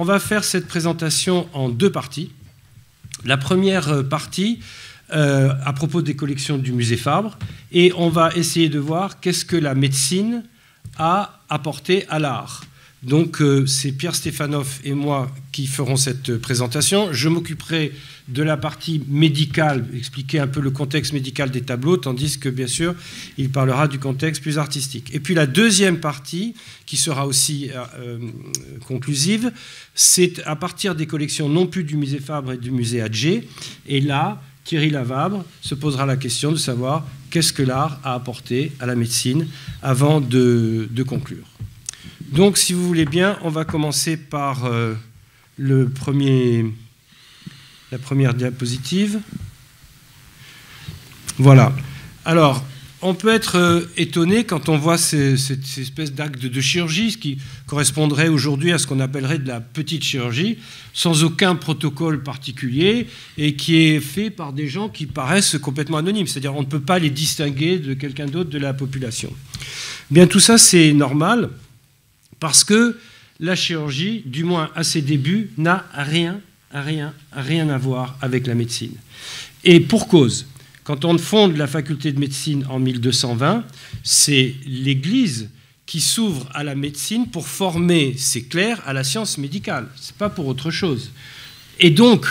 va faire cette présentation en deux parties. La première partie, à propos des collections du musée Fabre, et on va essayer de voir qu'est-ce que la médecine a apporté à l'art. Donc c'est Pierre Stéphanoff et moi qui ferons cette présentation. Je m'occuperai de la partie médicale, expliquer un peu le contexte médical des tableaux, tandis que bien sûr il parlera du contexte plus artistique. Et puis la deuxième partie, qui sera aussi conclusive, c'est à partir des collections non plus du musée Fabre et du musée Atget. Et là, Thierry Lavabre se posera la question de savoir qu'est-ce que l'art a apporté à la médecine avant de conclure. Donc, si vous voulez bien, on va commencer par la première diapositive. Voilà. Alors, on peut être étonné quand on voit cette espèce d'acte de chirurgie, ce qui correspondrait aujourd'hui à ce qu'on appellerait de la petite chirurgie, sans aucun protocole particulier, et qui est fait par des gens qui paraissent complètement anonymes. C'est-à-dire on ne peut pas les distinguer de quelqu'un d'autre de la population. Bien, tout ça, c'est normal, parce que la chirurgie, du moins à ses débuts, n'a rien à voir avec la médecine. Et pour cause, quand on fonde la faculté de médecine en 1220, c'est l'Église qui s'ouvre à la médecine pour former ses clercs à la science médicale. Ce n'est pas pour autre chose. Et donc,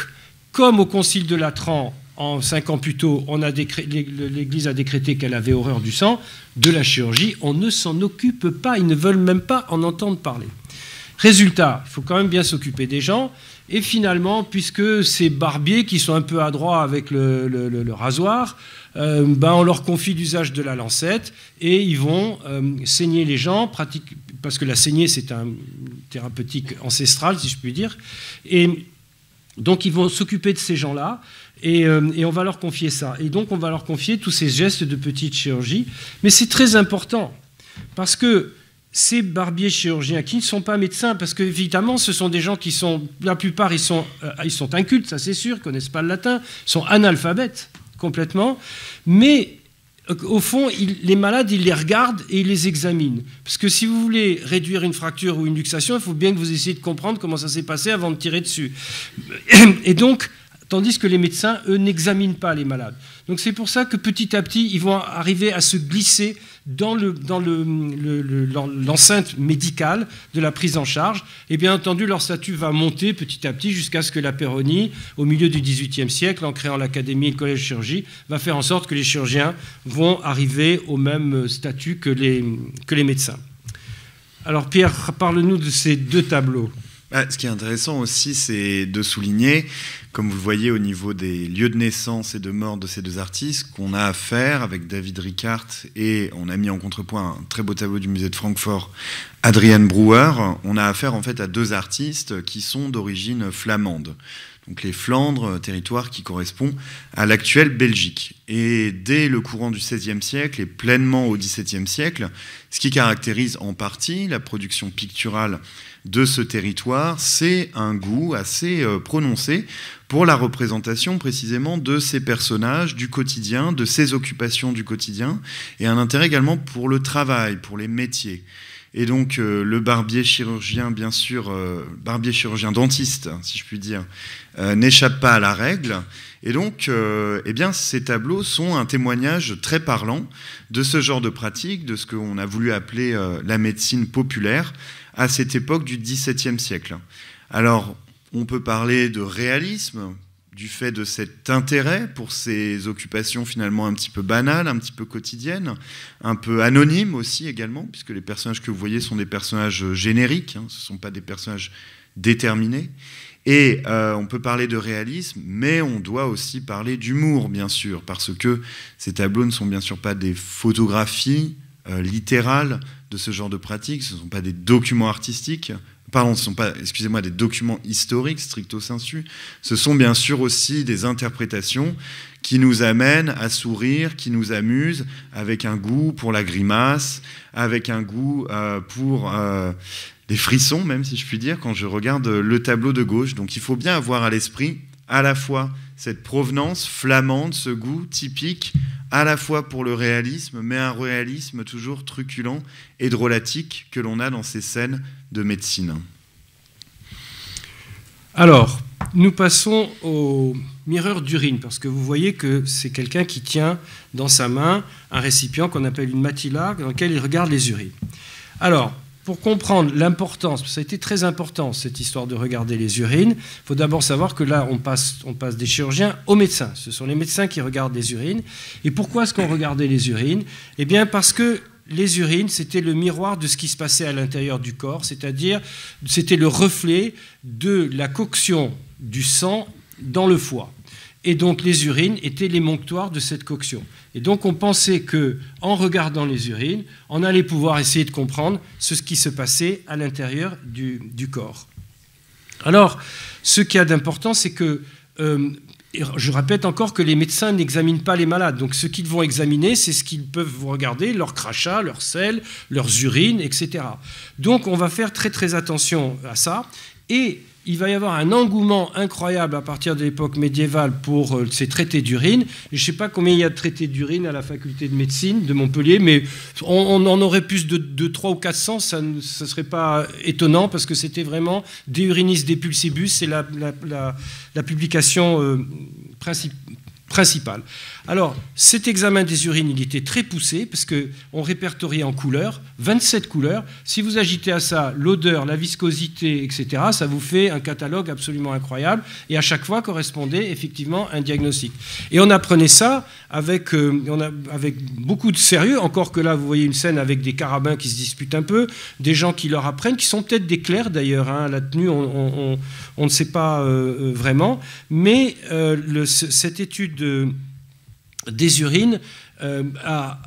comme au Concile de Latran, en 5 ans plus tôt, l'Église a décrété qu'elle avait horreur du sang, de la chirurgie, on ne s'en occupe pas, ils ne veulent même pas en entendre parler. Résultat, il faut quand même bien s'occuper des gens, et finalement, puisque ces barbiers qui sont un peu adroits avec le rasoir, on leur confie l'usage de la lancette, et ils vont saigner les gens, parce que la saignée, c'est un thérapeutique ancestral, si je puis dire, et donc ils vont s'occuper de ces gens-là, et on va leur confier ça. Et donc, on va leur confier tous ces gestes de petite chirurgie. Mais c'est très important, parce que ces barbiers chirurgiens, qui ne sont pas médecins, parce qu'évidemment, ce sont des gens qui sont, la plupart, ils sont incultes, ça c'est sûr, ils ne connaissent pas le latin, ils sont analphabètes, complètement. Mais, au fond, les malades, ils les regardent et ils les examinent. Parce que si vous voulez réduire une fracture ou une luxation, il faut bien que vous essayiez de comprendre comment ça s'est passé avant de tirer dessus. Et donc, tandis que les médecins, eux, n'examinent pas les malades. Donc c'est pour ça que petit à petit, ils vont arriver à se glisser dans l'enceinte médicale de la prise en charge. Et bien entendu, leur statut va monter petit à petit jusqu'à ce que la Peyronie, au milieu du XVIIIe siècle, en créant l'Académie et le Collège de chirurgie, va faire en sorte que les chirurgiens vont arriver au même statut que les médecins. Alors Pierre, parle-nous de ces deux tableaux. Ce qui est intéressant aussi, c'est de souligner, comme vous le voyez au niveau des lieux de naissance et de mort de ces deux artistes, qu'on a affaire avec David Ricart, et on a mis en contrepoint un très beau tableau du musée de Francfort, Adrian Brouwer. On a affaire en fait à deux artistes qui sont d'origine flamande. Donc les Flandres, territoire qui correspond à l'actuelle Belgique. Et dès le courant du XVIe siècle et pleinement au XVIIe siècle, ce qui caractérise en partie la production picturale de ce territoire, c'est un goût assez prononcé pour la représentation précisément de ces personnages du quotidien, de ces occupations du quotidien, et un intérêt également pour le travail, pour les métiers. Et donc le barbier chirurgien, bien sûr, barbier chirurgien dentiste, si je puis dire, n'échappe pas à la règle. Et donc, eh bien, ces tableaux sont un témoignage très parlant de ce genre de pratique, de ce qu'on a voulu appeler la médecine populaire à cette époque du XVIIe siècle. Alors, on peut parler de réalisme, du fait de cet intérêt pour ces occupations finalement un petit peu banales, un petit peu quotidiennes, un peu anonymes aussi également, puisque les personnages que vous voyez sont des personnages génériques, ce ne sont pas des personnages déterminés. Et on peut parler de réalisme, mais on doit aussi parler d'humour, bien sûr, parce que ces tableaux ne sont bien sûr pas des photographies littérales de ce genre de pratique, ce ne sont pas des documents artistiques, pardon, ce ne sont pas, excusez-moi, des documents historiques, stricto sensu, ce sont bien sûr aussi des interprétations qui nous amènent à sourire, qui nous amusent, avec un goût pour la grimace, avec un goût pour des frissons, même si je puis dire, quand je regarde le tableau de gauche. Donc il faut bien avoir à l'esprit à la fois cette provenance flamande, ce goût typique, à la fois pour le réalisme, mais un réalisme toujours truculent et drôlatique que l'on a dans ces scènes de médecine. Alors, nous passons au mireur d'urine, parce que vous voyez que c'est quelqu'un qui tient dans sa main un récipient qu'on appelle une matilla, dans lequel il regarde les urines. Alors, pour comprendre l'importance, ça a été très important cette histoire de regarder les urines, il faut d'abord savoir que là, on passe des chirurgiens aux médecins. Ce sont les médecins qui regardent les urines. Et pourquoi est-ce qu'on regardait les urines? Eh bien, parce que les urines, c'était le miroir de ce qui se passait à l'intérieur du corps, c'est-à-dire c'était le reflet de la coction du sang dans le foie. Et donc les urines étaient l'émonctoire de cette coction. Et donc on pensait qu'en regardant les urines, on allait pouvoir essayer de comprendre ce qui se passait à l'intérieur du corps. Alors, ce qu'il y a d'important, c'est que, je répète encore que les médecins n'examinent pas les malades. Donc ce qu'ils vont examiner, c'est ce qu'ils peuvent regarder, leurs crachats, leurs selles, leurs urines, etc. Donc on va faire très très attention à ça. Et il va y avoir un engouement incroyable à partir de l'époque médiévale pour ces traités d'urine. Je ne sais pas combien il y a de traités d'urine à la faculté de médecine de Montpellier, mais on en aurait plus de 300 ou 400, ça ne serait pas étonnant, parce que c'était vraiment De Urinis de Pulsibus, c'est la publication principale. Alors, cet examen des urines, il était très poussé, parce qu'on répertoriait en couleurs, 27 couleurs. Si vous ajoutez à ça l'odeur, la viscosité, etc., ça vous fait un catalogue absolument incroyable, et à chaque fois correspondait effectivement un diagnostic. Et on apprenait ça avec beaucoup de sérieux, encore que là, vous voyez une scène avec des carabins qui se disputent un peu, des gens qui leur apprennent, qui sont peut-être des clercs d'ailleurs, hein, la tenue, on ne sait pas vraiment, mais cette étude des urines a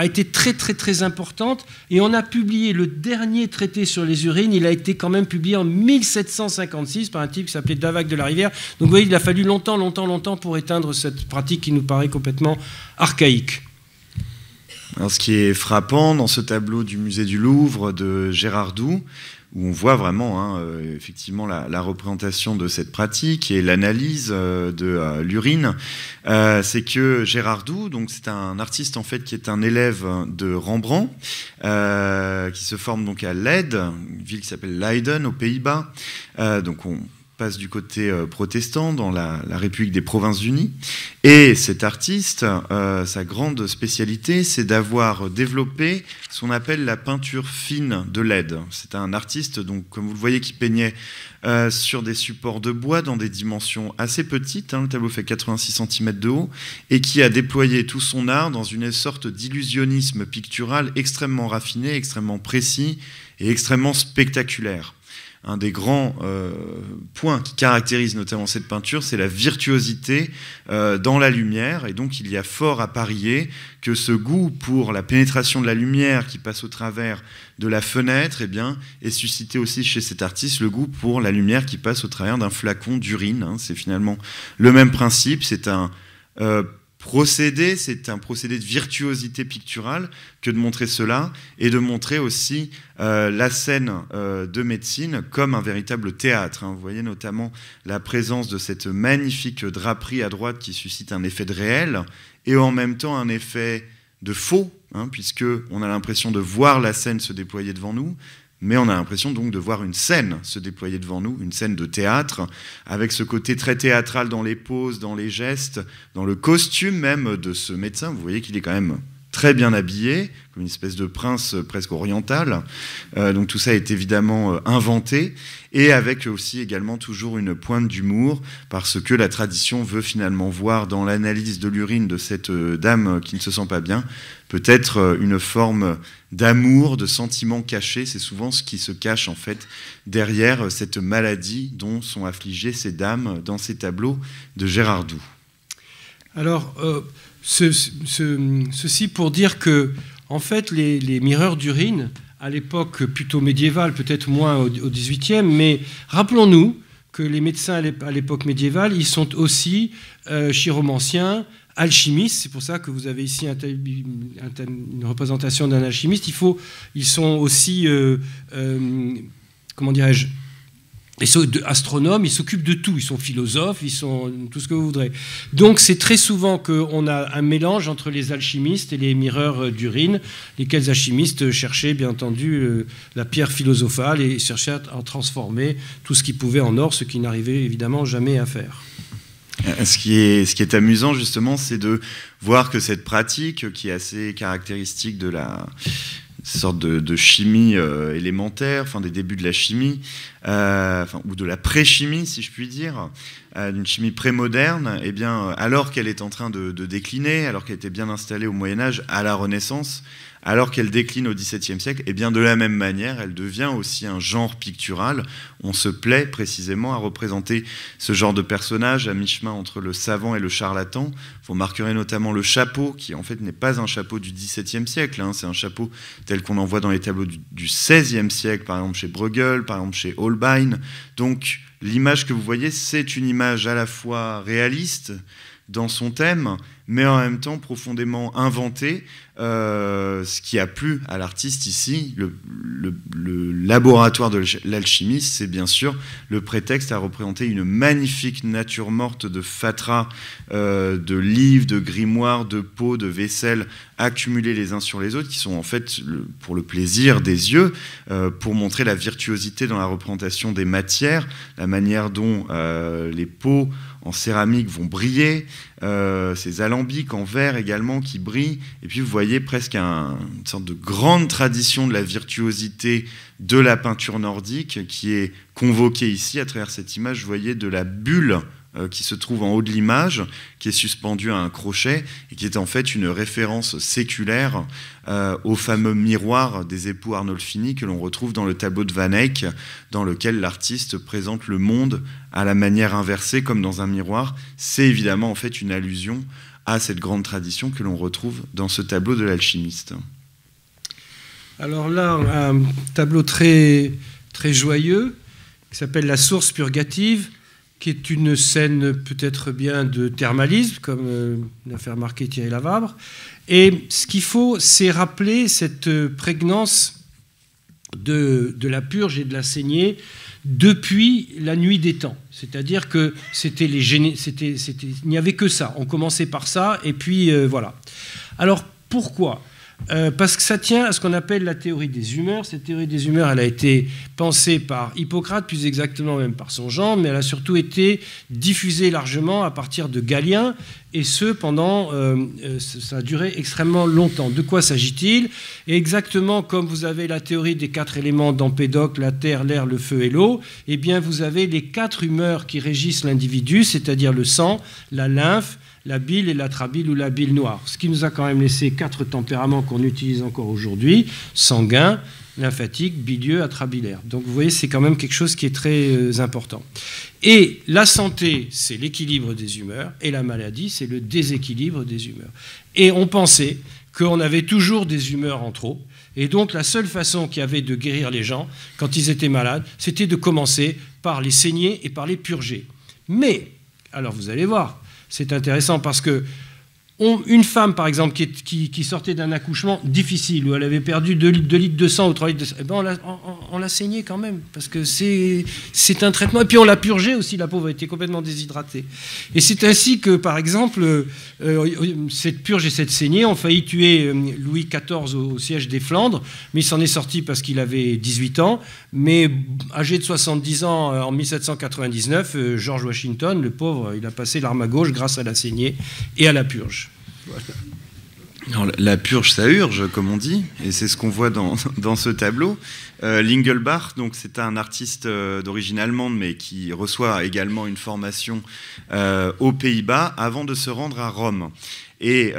été très très très importante, et on a publié le dernier traité sur les urines, il a été quand même publié en 1756 par un type qui s'appelait Davac de la Rivière. Donc vous voyez, il a fallu longtemps pour éteindre cette pratique qui nous paraît complètement archaïque. Alors, ce qui est frappant dans ce tableau du musée du Louvre de Gérard Doux, où on voit vraiment effectivement la représentation de cette pratique et l'analyse de l'urine, c'est que Gérard Doux, donc c'est un artiste en fait qui est un élève de Rembrandt, qui se forme donc à Leyde, une ville qui s'appelle Leiden aux Pays-Bas. Donc on passe du côté protestant dans la République des Provinces-Unies. Et cet artiste, sa grande spécialité, c'est d'avoir développé ce qu'on appelle la peinture fine de Leyde. C'est un artiste, donc, comme vous le voyez, qui peignait sur des supports de bois dans des dimensions assez petites, hein, le tableau fait 86 cm de haut, et qui a déployé tout son art dans une sorte d'illusionnisme pictural extrêmement raffiné, extrêmement précis et extrêmement spectaculaire. Un des grands points qui caractérise notamment cette peinture, c'est la virtuosité dans la lumière. Et donc, il y a fort à parier que ce goût pour la pénétration de la lumière qui passe au travers de la fenêtre, eh bien, est suscité aussi chez cet artiste le goût pour la lumière qui passe au travers d'un flacon d'urine. Hein. C'est finalement le même principe. C'est un procédé de virtuosité picturale que de montrer cela, et de montrer aussi la scène de médecine comme un véritable théâtre. Hein. Vous voyez notamment la présence de cette magnifique draperie à droite qui suscite un effet de réel, et en même temps un effet de faux, hein, puisqu'on a l'impression de voir la scène se déployer devant nous, mais on a l'impression donc de voir une scène se déployer devant nous, une scène de théâtre, avec ce côté très théâtral dans les poses, dans les gestes, dans le costume même de ce médecin. Vous voyez qu'il est quand même très bien habillé, comme une espèce de prince presque oriental. Donc tout ça est évidemment inventé, et avec aussi également toujours une pointe d'humour, parce que la tradition veut finalement voir dans l'analyse de l'urine de cette dame qui ne se sent pas bien, peut-être une forme d'amour, de sentiment caché. C'est souvent ce qui se cache en fait derrière cette maladie dont sont affligées ces dames dans ces tableaux de Gérard Doux. Alors, ceci pour dire que, en fait, les mireurs d'urine, à l'époque plutôt médiévale, peut-être moins au XVIIIe, mais rappelons-nous que les médecins à l'époque médiévale, ils sont aussi chiromanciens, alchimistes. C'est pour ça que vous avez ici une représentation d'un alchimiste. Ils sont aussi, comment dirais-je, Ils sont astronomes, ils s'occupent de tout, ils sont philosophes, ils sont tout ce que vous voudrez. Donc c'est très souvent qu'on a un mélange entre les alchimistes et les mireurs d'urine, lesquels alchimistes cherchaient bien entendu la pierre philosophale et cherchaient à transformer tout ce qu'ils pouvaient en or, ce qu'ils n'arrivaient évidemment jamais à faire. Ce qui est amusant justement, c'est de voir que cette pratique, qui est assez caractéristique de la sorte de chimie élémentaire, enfin des débuts de la chimie, ou de la pré-chimie, si je puis dire, d'une chimie pré-moderne, eh bien, alors qu'elle est en train de décliner, alors qu'elle était bien installée au Moyen-Âge, à la Renaissance, alors qu'elle décline au XVIIe siècle, eh bien, de la même manière, elle devient aussi un genre pictural. On se plaît précisément à représenter ce genre de personnage à mi-chemin entre le savant et le charlatan. Vous remarquerez notamment le chapeau, qui en fait n'est pas un chapeau du XVIIe siècle, hein, c'est un chapeau tel qu'on en voit dans les tableaux du XVIe siècle, par exemple chez Bruegel, par exemple chez Holbein. Donc l'image que vous voyez, c'est une image à la fois réaliste dans son thème, mais en même temps profondément inventée, ce qui a plu à l'artiste ici. Le laboratoire de l'alchimiste, c'est bien sûr le prétexte à représenter une magnifique nature morte de fatras, de livres, de grimoires, de pots, de vaisselles accumulés les uns sur les autres, qui sont en fait pour le plaisir des yeux, pour montrer la virtuosité dans la représentation des matières, la manière dont les pots en céramique vont briller, ces alambics en verre également qui brillent, et puis vous voyez presque une sorte de grande tradition de la virtuosité de la peinture nordique qui est convoquée ici à travers cette image. Vous voyez de la bulle qui se trouve en haut de l'image, qui est suspendue à un crochet et qui est en fait une référence séculaire au fameux miroir des époux Arnolfini que l'on retrouve dans le tableau de Van Eyck, dans lequel l'artiste présente le monde à la manière inversée comme dans un miroir. C'est évidemment en fait une allusion à cette grande tradition que l'on retrouve dans ce tableau de l'alchimiste. Alors là, un tableau très, très joyeux qui s'appelle La source purgative, qui est une scène peut-être bien de thermalisme, comme l'a fait remarquer Thierry Lavabre. Et ce qu'il faut, c'est rappeler cette prégnance de la purge et de la saignée depuis la nuit des temps. C'est-à-dire que il n'y avait que ça. On commençait par ça, et puis voilà. Alors, pourquoi ? Parce que ça tient à ce qu'on appelle la théorie des humeurs. Cette théorie des humeurs, elle a été pensée par Hippocrate, plus exactement même par son genre, mais elle a surtout été diffusée largement à partir de Galien, et ce pendant, ça a duré extrêmement longtemps. De quoi s'agit-il ? Exactement comme vous avez la théorie des 4 éléments d'Empédocle, la terre, l'air, le feu et l'eau, eh bien vous avez les 4 humeurs qui régissent l'individu, c'est-à-dire le sang, la lymphe, la bile et la trabile ou la bile noire. Ce qui nous a quand même laissé 4 tempéraments qu'on utilise encore aujourd'hui, sanguin, lymphatique, bilieux, atrabilaire. Donc vous voyez, c'est quand même quelque chose qui est très important. Et la santé, c'est l'équilibre des humeurs, et la maladie, c'est le déséquilibre des humeurs. Et on pensait qu'on avait toujours des humeurs en trop, et donc la seule façon qu'il y avait de guérir les gens, quand ils étaient malades, c'était de commencer par les saigner et par les purger. Mais, alors vous allez voir, c'est intéressant parce que une femme, par exemple, qui sortait d'un accouchement difficile, où elle avait perdu 2 litres de sang ou 3 litres de sang, eh ben on l'a saignée quand même, parce que c'est un traitement. Et puis on l'a purgée aussi, la pauvre, elle était complètement déshydratée. Et c'est ainsi que, par exemple, cette purge et cette saignée ont failli tuer Louis XIV au siège des Flandres, mais il s'en est sorti parce qu'il avait 18 ans. Mais âgé de 70 ans, en 1799, George Washington, le pauvre, il a passé l'arme à gauche grâce à la saignée et à la purge. Voilà. Alors, la purge, ça urge, comme on dit, et c'est ce qu'on voit dans ce tableau. Lingelbach, donc c'est un artiste d'origine allemande, mais qui reçoit également une formation aux Pays-Bas avant de se rendre à Rome. Et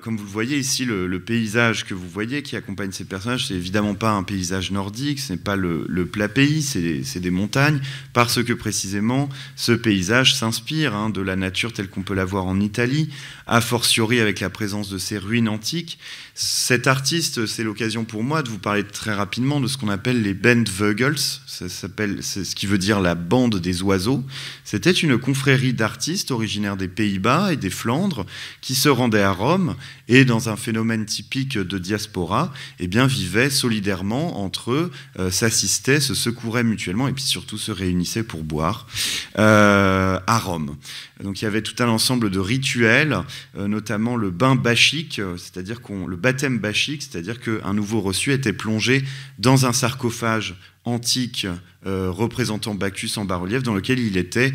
comme vous le voyez ici, le paysage que vous voyez qui accompagne ces personnages, c'est évidemment pas un paysage nordique, ce n'est pas le plat pays, c'est des montagnes, parce que précisément ce paysage s'inspire de la nature telle qu'on peut la voir en Italie, a fortiori avec la présence de ces ruines antique. Cet artiste, c'est l'occasion pour moi de vous parler très rapidement de ce qu'on appelle les Bandvogels, c'est ce qui veut dire la bande des oiseaux. C'était une confrérie d'artistes originaires des Pays-Bas et des Flandres qui se rendaient à Rome et, dans un phénomène typique de diaspora, eh bien, vivaient solidairement entre eux, s'assistaient, se secouraient mutuellement et puis surtout se réunissaient pour boire à Rome. Donc il y avait tout un ensemble de rituels, notamment le bain bachique, c'est-à-dire le baptême bachique, c'est-à-dire qu'un nouveau reçu était plongé dans un sarcophage antique représentant Bacchus en bas-relief dans lequel il était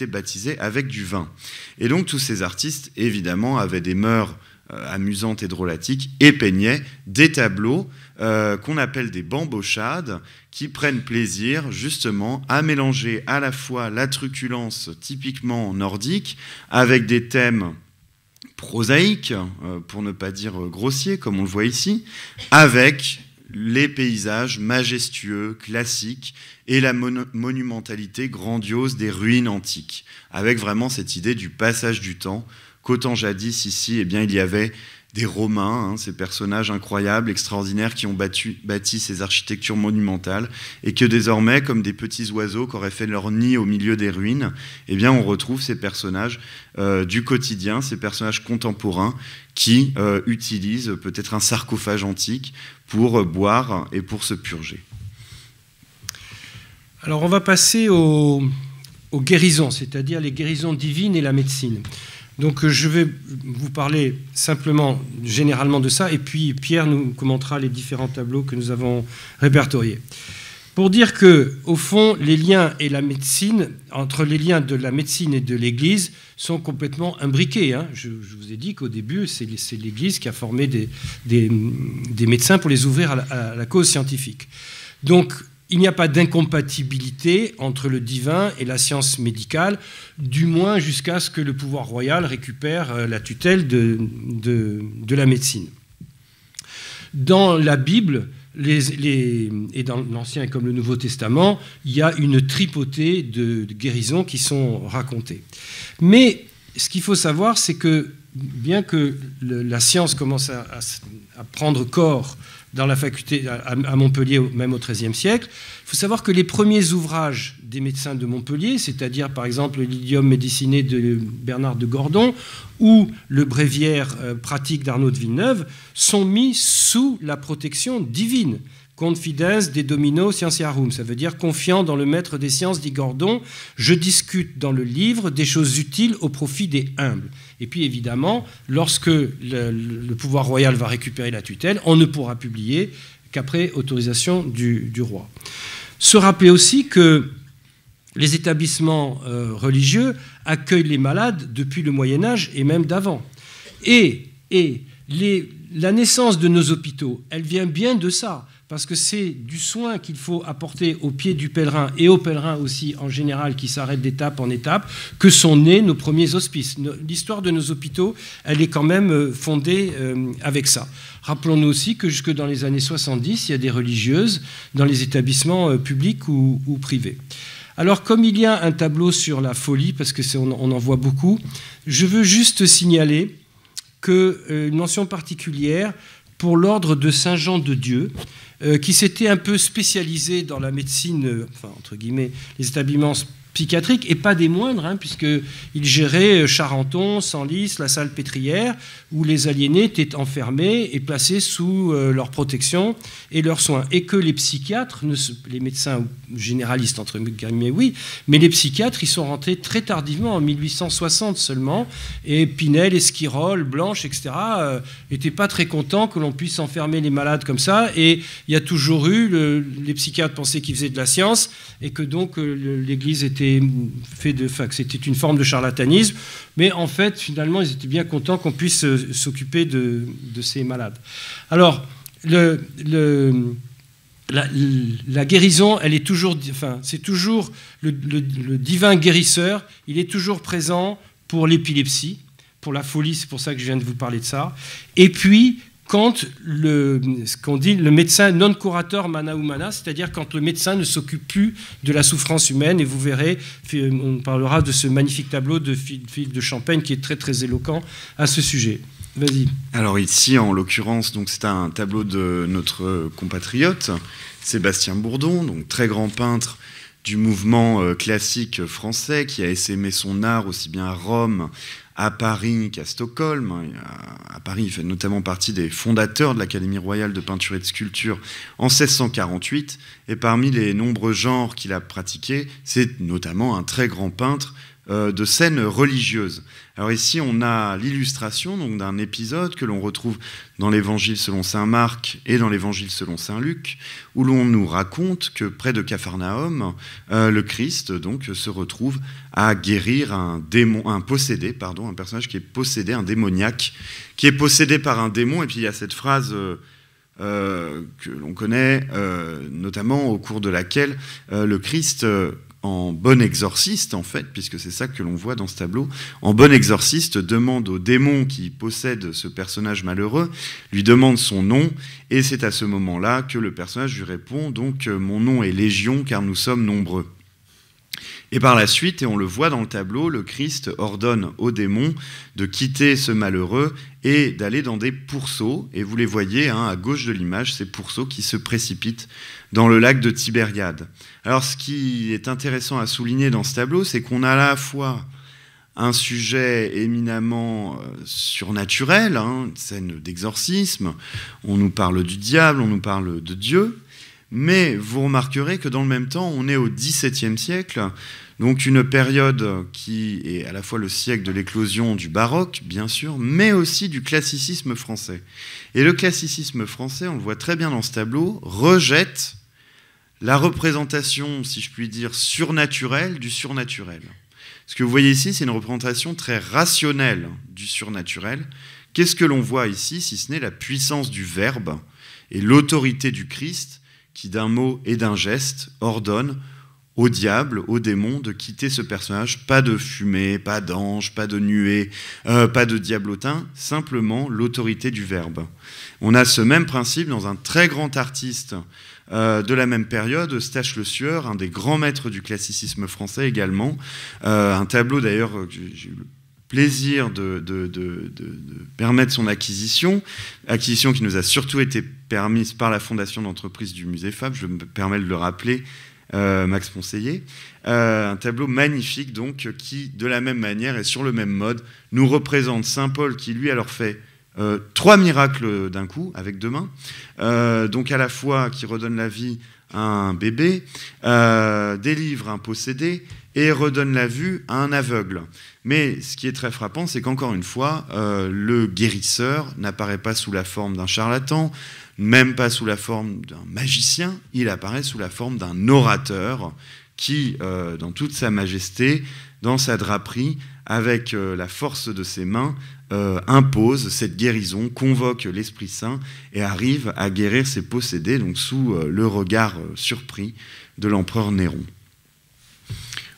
baptisé avec du vin. Et donc tous ces artistes, évidemment, avaient des mœurs amusantes et drôlatiques et peignaient des tableaux qu'on appelle des bambochades, qui prennent plaisir justement à mélanger à la fois la truculence typiquement nordique avec des thèmes prosaïques, pour ne pas dire grossiers, comme on le voit ici, avec les paysages majestueux, classiques, et la monumentalité grandiose des ruines antiques, avec vraiment cette idée du passage du temps, qu'autant jadis ici, eh bien, il y avait des Romains, ces personnages incroyables, extraordinaires, qui ont bâti ces architectures monumentales, et que désormais, comme des petits oiseaux qui auraient fait leur nid au milieu des ruines, eh bien, on retrouve ces personnages du quotidien, ces personnages contemporains qui utilisent peut-être un sarcophage antique pour boire et pour se purger. Alors on va passer aux guérisons, c'est-à-dire les guérisons divines et la médecine. Donc je vais vous parler simplement, généralement de ça, et puis Pierre nous commentera les différents tableaux que nous avons répertoriés. Pour dire que, au fond, les liens et la médecine, entre les liens de la médecine et de l'Église, sont complètement imbriqués. Je vous ai dit qu'au début, c'est l'Église qui a formé des médecins pour les ouvrir à la cause scientifique. Donc, il n'y a pas d'incompatibilité entre le divin et la science médicale, du moins jusqu'à ce que le pouvoir royal récupère la tutelle de la médecine. Dans la Bible, et dans l'Ancien comme le Nouveau Testament, il y a une tripotée de guérisons qui sont racontées. Mais ce qu'il faut savoir, c'est que bien que la science commence à prendre corps dans la faculté à Montpellier, même au XIIIe siècle, il faut savoir que les premiers ouvrages des médecins de Montpellier, c'est-à-dire par exemple l'Idiome médiciné de Bernard de Gordon ou le Bréviaire pratique d'Arnaud de Villeneuve, sont mis sous la protection divine. Confidens de Domino Scientiarum, ça veut dire confiant dans le maître des sciences, dit Gordon, je discute dans le livre des choses utiles au profit des humbles. Et puis évidemment, lorsque le pouvoir royal va récupérer la tutelle, on ne pourra publier qu'après autorisation du roi. Se rappeler aussi que les établissements religieux accueillent les malades depuis le Moyen-Âge et même d'avant. Et la naissance de nos hôpitaux, elle vient bien de ça, parce que c'est du soin qu'il faut apporter au pied du pèlerin et aux pèlerins aussi en général qui s'arrêtent d'étape en étape que sont nés nos premiers hospices. L'histoire de nos hôpitaux, elle est quand même fondée avec ça. Rappelons-nous aussi que jusque dans les années 70, il y a des religieuses dans les établissements publics ou privés. Alors, comme il y a un tableau sur la folie, parce qu'on en voit beaucoup, je veux juste signaler une mention particulière pour l'ordre de Saint-Jean de Dieu, qui s'était un peu spécialisé dans la médecine, enfin, entre guillemets, les établissements psychiatriques, et pas des moindres, puisqu'il gérait Charenton, Senlis, la Salpêtrière, où les aliénés étaient enfermés et placés sous leur protection et leurs soins. Et que les psychiatres, les médecins généralistes, entre guillemets, oui, mais les psychiatres, ils sont rentrés très tardivement, en 1860 seulement, et Pinel, Esquirol, Blanche, etc., n'étaient pas très contents que l'on puisse enfermer les malades comme ça, et il y a toujours eu, les psychiatres pensaient qu'ils faisaient de la science, et que donc l'Église était que c'était une forme de charlatanisme, mais en fait, finalement, ils étaient bien contents qu'on puisse s'occuper de ces malades. Alors, la guérison, elle est toujours, c'est toujours le divin guérisseur, il est toujours présent pour l'épilepsie, pour la folie, c'est pour ça que je viens de vous parler de ça, et puis quand ce qu'on dit le médecin non curator mana humana, c'est-à-dire quand le médecin ne s'occupe plus de la souffrance humaine. Et vous verrez, on parlera de ce magnifique tableau de Philippe de Champaigne qui est très très éloquent à ce sujet. Vas-y. Alors ici, en l'occurrence, donc c'est un tableau de notre compatriote Sébastien Bourdon, donc très grand peintre du mouvement classique français, qui a essaimé son art aussi bien à Rome, à Paris qu'à Stockholm. À Paris, il fait notamment partie des fondateurs de l'Académie royale de peinture et de sculpture en 1648. Et parmi les nombreux genres qu'il a pratiqués, c'est notamment un très grand peintre de scènes religieuses. Alors ici, on a l'illustration donc d'un épisode que l'on retrouve dans l'Évangile selon saint Marc et dans l'Évangile selon saint Luc, où l'on nous raconte que près de Capharnaüm, le Christ donc se retrouve à guérir un personnage qui est possédé, un démoniaque, qui est possédé par un démon. Et puis il y a cette phrase que l'on connaît, notamment au cours de laquelle le Christ, en bon exorciste, en fait, puisque c'est ça que l'on voit dans ce tableau, en bon exorciste, demande au démon qui possède ce personnage malheureux, lui demande son nom, et c'est à ce moment-là que le personnage lui répond, donc, mon nom est Légion, car nous sommes nombreux. Et par la suite, et on le voit dans le tableau, le Christ ordonne au démon de quitter ce malheureux et d'aller dans des pourceaux. Et vous les voyez à gauche de l'image, ces pourceaux qui se précipitent dans le lac de Tibériade. Alors ce qui est intéressant à souligner dans ce tableau, c'est qu'on a à la fois un sujet éminemment surnaturel, une scène d'exorcisme, on nous parle du diable, on nous parle de Dieu, mais vous remarquerez que dans le même temps, on est au XVIIe siècle, donc une période qui est à la fois le siècle de l'éclosion du baroque, bien sûr, mais aussi du classicisme français. Et le classicisme français, on le voit très bien dans ce tableau, rejette la représentation, si je puis dire, surnaturelle du surnaturel. Ce que vous voyez ici, c'est une représentation très rationnelle du surnaturel. Qu'est-ce que l'on voit ici, si ce n'est la puissance du Verbe et l'autorité du Christ, qui d'un mot et d'un geste ordonne au diable, au démon, de quitter ce personnage. Pas de fumée, pas d'ange, pas de nuée, pas de diablotin, simplement l'autorité du Verbe. On a ce même principe dans un très grand artiste de la même période, Eustache Le Sueur, un des grands maîtres du classicisme français également. Un tableau d'ailleurs que j'ai eu le plaisir de permettre son acquisition qui nous a surtout été permise par la fondation d'entreprise du Musée Fabre, je me permets de le rappeler, Max Ponceillet, un tableau magnifique donc qui, de la même manière et sur le même mode, nous représente Saint Paul qui lui alors fait 3 miracles d'un coup avec 2 mains, donc à la fois qui redonne la vie à un bébé, délivre un possédé et redonne la vue à un aveugle. Mais ce qui est très frappant, c'est qu'encore une fois, le guérisseur n'apparaît pas sous la forme d'un charlatan, même pas sous la forme d'un magicien, il apparaît sous la forme d'un orateur qui, dans toute sa majesté, dans sa draperie, avec la force de ses mains, impose cette guérison, convoque l'Esprit Saint et arrive à guérir ses possédés, donc sous le regard surpris de l'empereur Néron.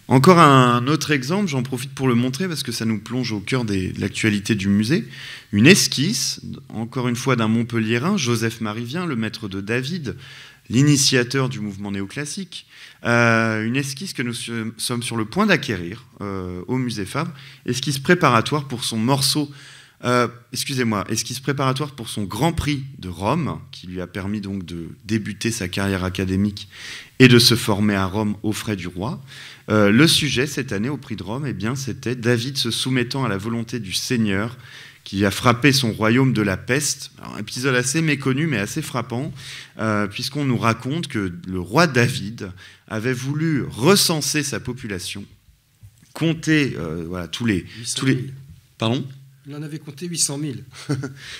Encore un autre exemple, j'en profite pour le montrer parce que ça nous plonge au cœur de l'actualité du musée. Une esquisse, encore une fois d'un Montpelliérain, Joseph Marivien, le maître de David, l'initiateur du mouvement néoclassique. Une esquisse que nous sommes sur le point d'acquérir au musée Fabre, esquisse préparatoire pour son esquisse préparatoire pour son Grand Prix de Rome, qui lui a permis donc de débuter sa carrière académique et de se former à Rome aux frais du roi. Le sujet cette année au Prix de Rome, c'était David se soumettant à la volonté du Seigneur qui a frappé son royaume de la peste. Alors, un épisode assez méconnu mais assez frappant, puisqu'on nous raconte que le roi David avait voulu recenser sa population, compter tous les... Pardon ? Il en avait compté 800 000.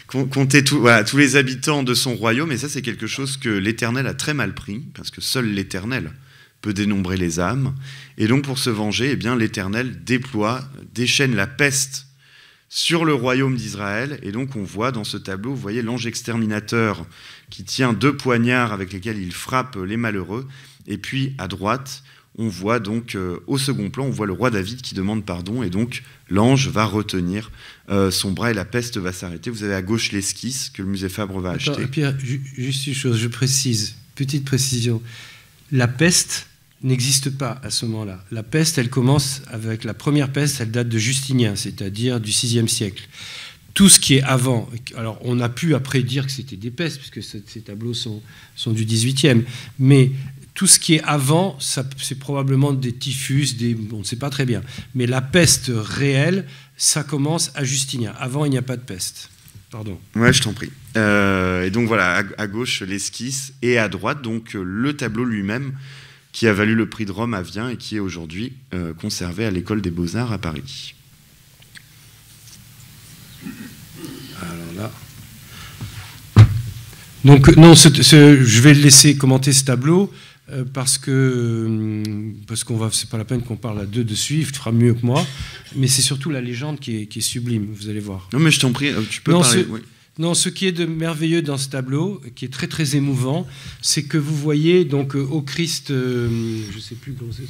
Compter tous les habitants de son royaume, et ça c'est quelque chose que l'Éternel a très mal pris, parce que seul l'Éternel peut dénombrer les âmes. Et donc pour se venger, l'Éternel déchaîne la peste sur le royaume d'Israël. Et donc on voit dans ce tableau, vous voyez l'ange exterminateur qui tient 2 poignards avec lesquels il frappe les malheureux. Et puis à droite, on voit donc au second plan, on voit le roi David qui demande pardon, et donc l'ange va retenir son bras et la peste va s'arrêter. Vous avez à gauche l'esquisse que le musée Fabre va acheter. Pierre, juste une chose, je précise, petite précision. La peste n'existe pas à ce moment-là. La peste, elle commence avec la première peste, elle date de Justinien, c'est-à-dire du VIe siècle. Tout ce qui est avant, alors on a pu après dire que c'était des pestes, puisque ces tableaux sont du XVIIIe, mais tout ce qui est avant, c'est probablement des typhus, on ne sait pas très bien. Mais la peste réelle, ça commence à Justinien. Avant, il n'y a pas de peste. Pardon. Ouais, je t'en prie. Et donc voilà, à gauche l'esquisse, et à droite donc le tableau lui-même, qui a valu le prix de Rome à Vien et qui est aujourd'hui conservé à l'École des Beaux-Arts à Paris. Alors là. Donc non, je vais laisser commenter ce tableau parce qu'on va, c'est pas la peine qu'on parle à deux dessus, il fera mieux que moi. Mais c'est surtout la légende qui est sublime, vous allez voir. Non mais je t'en prie, tu peux parler. Oui. Non, ce qui est de merveilleux dans ce tableau, qui est très très émouvant, c'est que vous voyez donc au Christ, je ne sais plus comment c'est,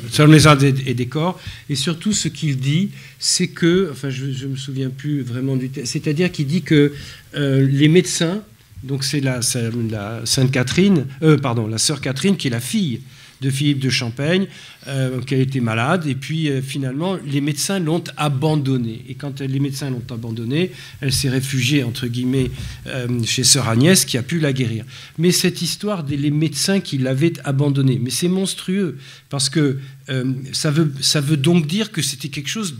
sur et décor, et surtout ce qu'il dit, c'est que, enfin je ne me souviens plus vraiment du texte, c'est-à-dire qu'il dit que les médecins, donc c'est la Sainte Catherine, la sœur Catherine qui est la fille de Philippe de Champaigne, qui a été malade, et puis finalement les médecins l'ont abandonnée. Et quand les médecins l'ont abandonnée, elle s'est réfugiée entre guillemets chez sœur Agnès, qui a pu la guérir. Mais cette histoire des médecins qui l'avaient abandonnée, mais c'est monstrueux parce que ça veut donc dire que c'était quelque chose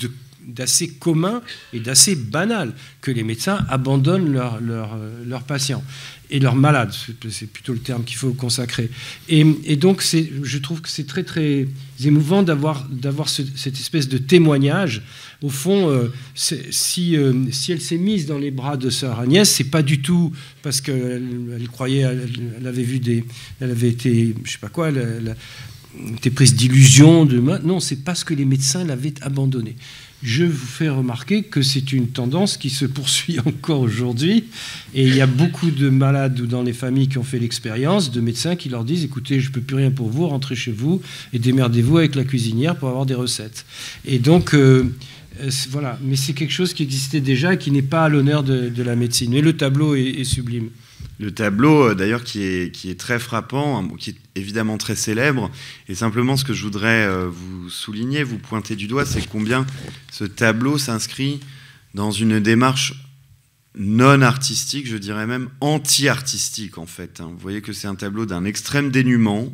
d'assez commun et d'assez banal que les médecins abandonnent leurs patients et leurs malades, c'est plutôt le terme qu'il faut consacrer. Et donc, je trouve que c'est très, très émouvant d'avoir cette espèce de témoignage. Au fond, si elle s'est mise dans les bras de sœur Agnès, c'est pas du tout parce qu'elle croyait, elle avait vu elle avait été, je sais pas quoi, elle était prise d'illusion. Non, c'est parce que les médecins l'avaient abandonnée. Je vous fais remarquer que c'est une tendance qui se poursuit encore aujourd'hui. Et il y a beaucoup de malades dans les familles qui ont fait l'expérience, de médecins qui leur disent « Écoutez, je ne peux plus rien pour vous, rentrez chez vous et démerdez-vous avec la cuisinière pour avoir des recettes. » Et donc, voilà. Mais c'est quelque chose qui existait déjà et qui n'est pas à l'honneur de la médecine. Mais le tableau est sublime. Le tableau, d'ailleurs, qui est très frappant, qui est évidemment très célèbre, et simplement ce que je voudrais vous souligner, vous pointer du doigt, c'est combien ce tableau s'inscrit dans une démarche non artistique, je dirais même anti-artistique, en fait. Vous voyez que c'est un tableau d'un extrême dénuement,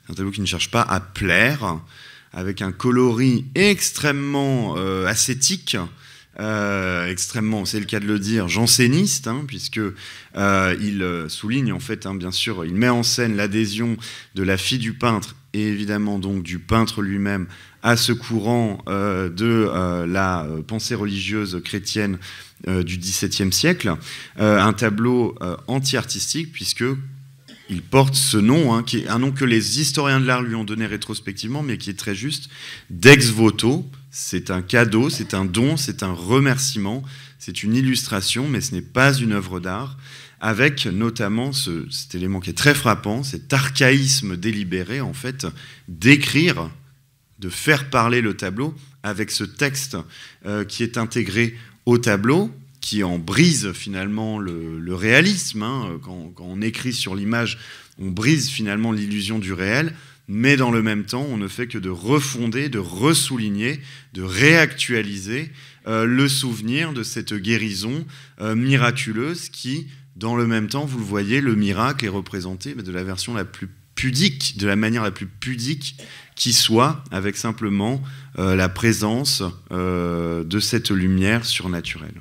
un tableau qui ne cherche pas à plaire, avec un coloris extrêmement ascétique, extrêmement, c'est le cas de le dire, janséniste, puisque il souligne en fait, bien sûr, il met en scène l'adhésion de la fille du peintre et évidemment donc du peintre lui-même à ce courant de la pensée religieuse chrétienne du XVIIe siècle, un tableau anti-artistique puisque il porte ce nom, qui est un nom que les historiens de l'art lui ont donné rétrospectivement, mais qui est très juste, d'ex voto. C'est un cadeau, c'est un don, c'est un remerciement, c'est une illustration, mais ce n'est pas une œuvre d'art, avec notamment cet élément qui est très frappant, cet archaïsme délibéré, en fait, d'écrire, de faire parler le tableau avec ce texte qui est intégré au tableau, qui en brise finalement le réalisme. Quand on écrit sur l'image, on brise finalement l'illusion du réel, mais dans le même temps, on ne fait que de refonder, de ressouligner, de réactualiser le souvenir de cette guérison miraculeuse qui, dans le même temps, vous le voyez, le miracle est représenté de la version la plus pudique, de la manière la plus pudique qui soit, avec simplement la présence de cette lumière surnaturelle.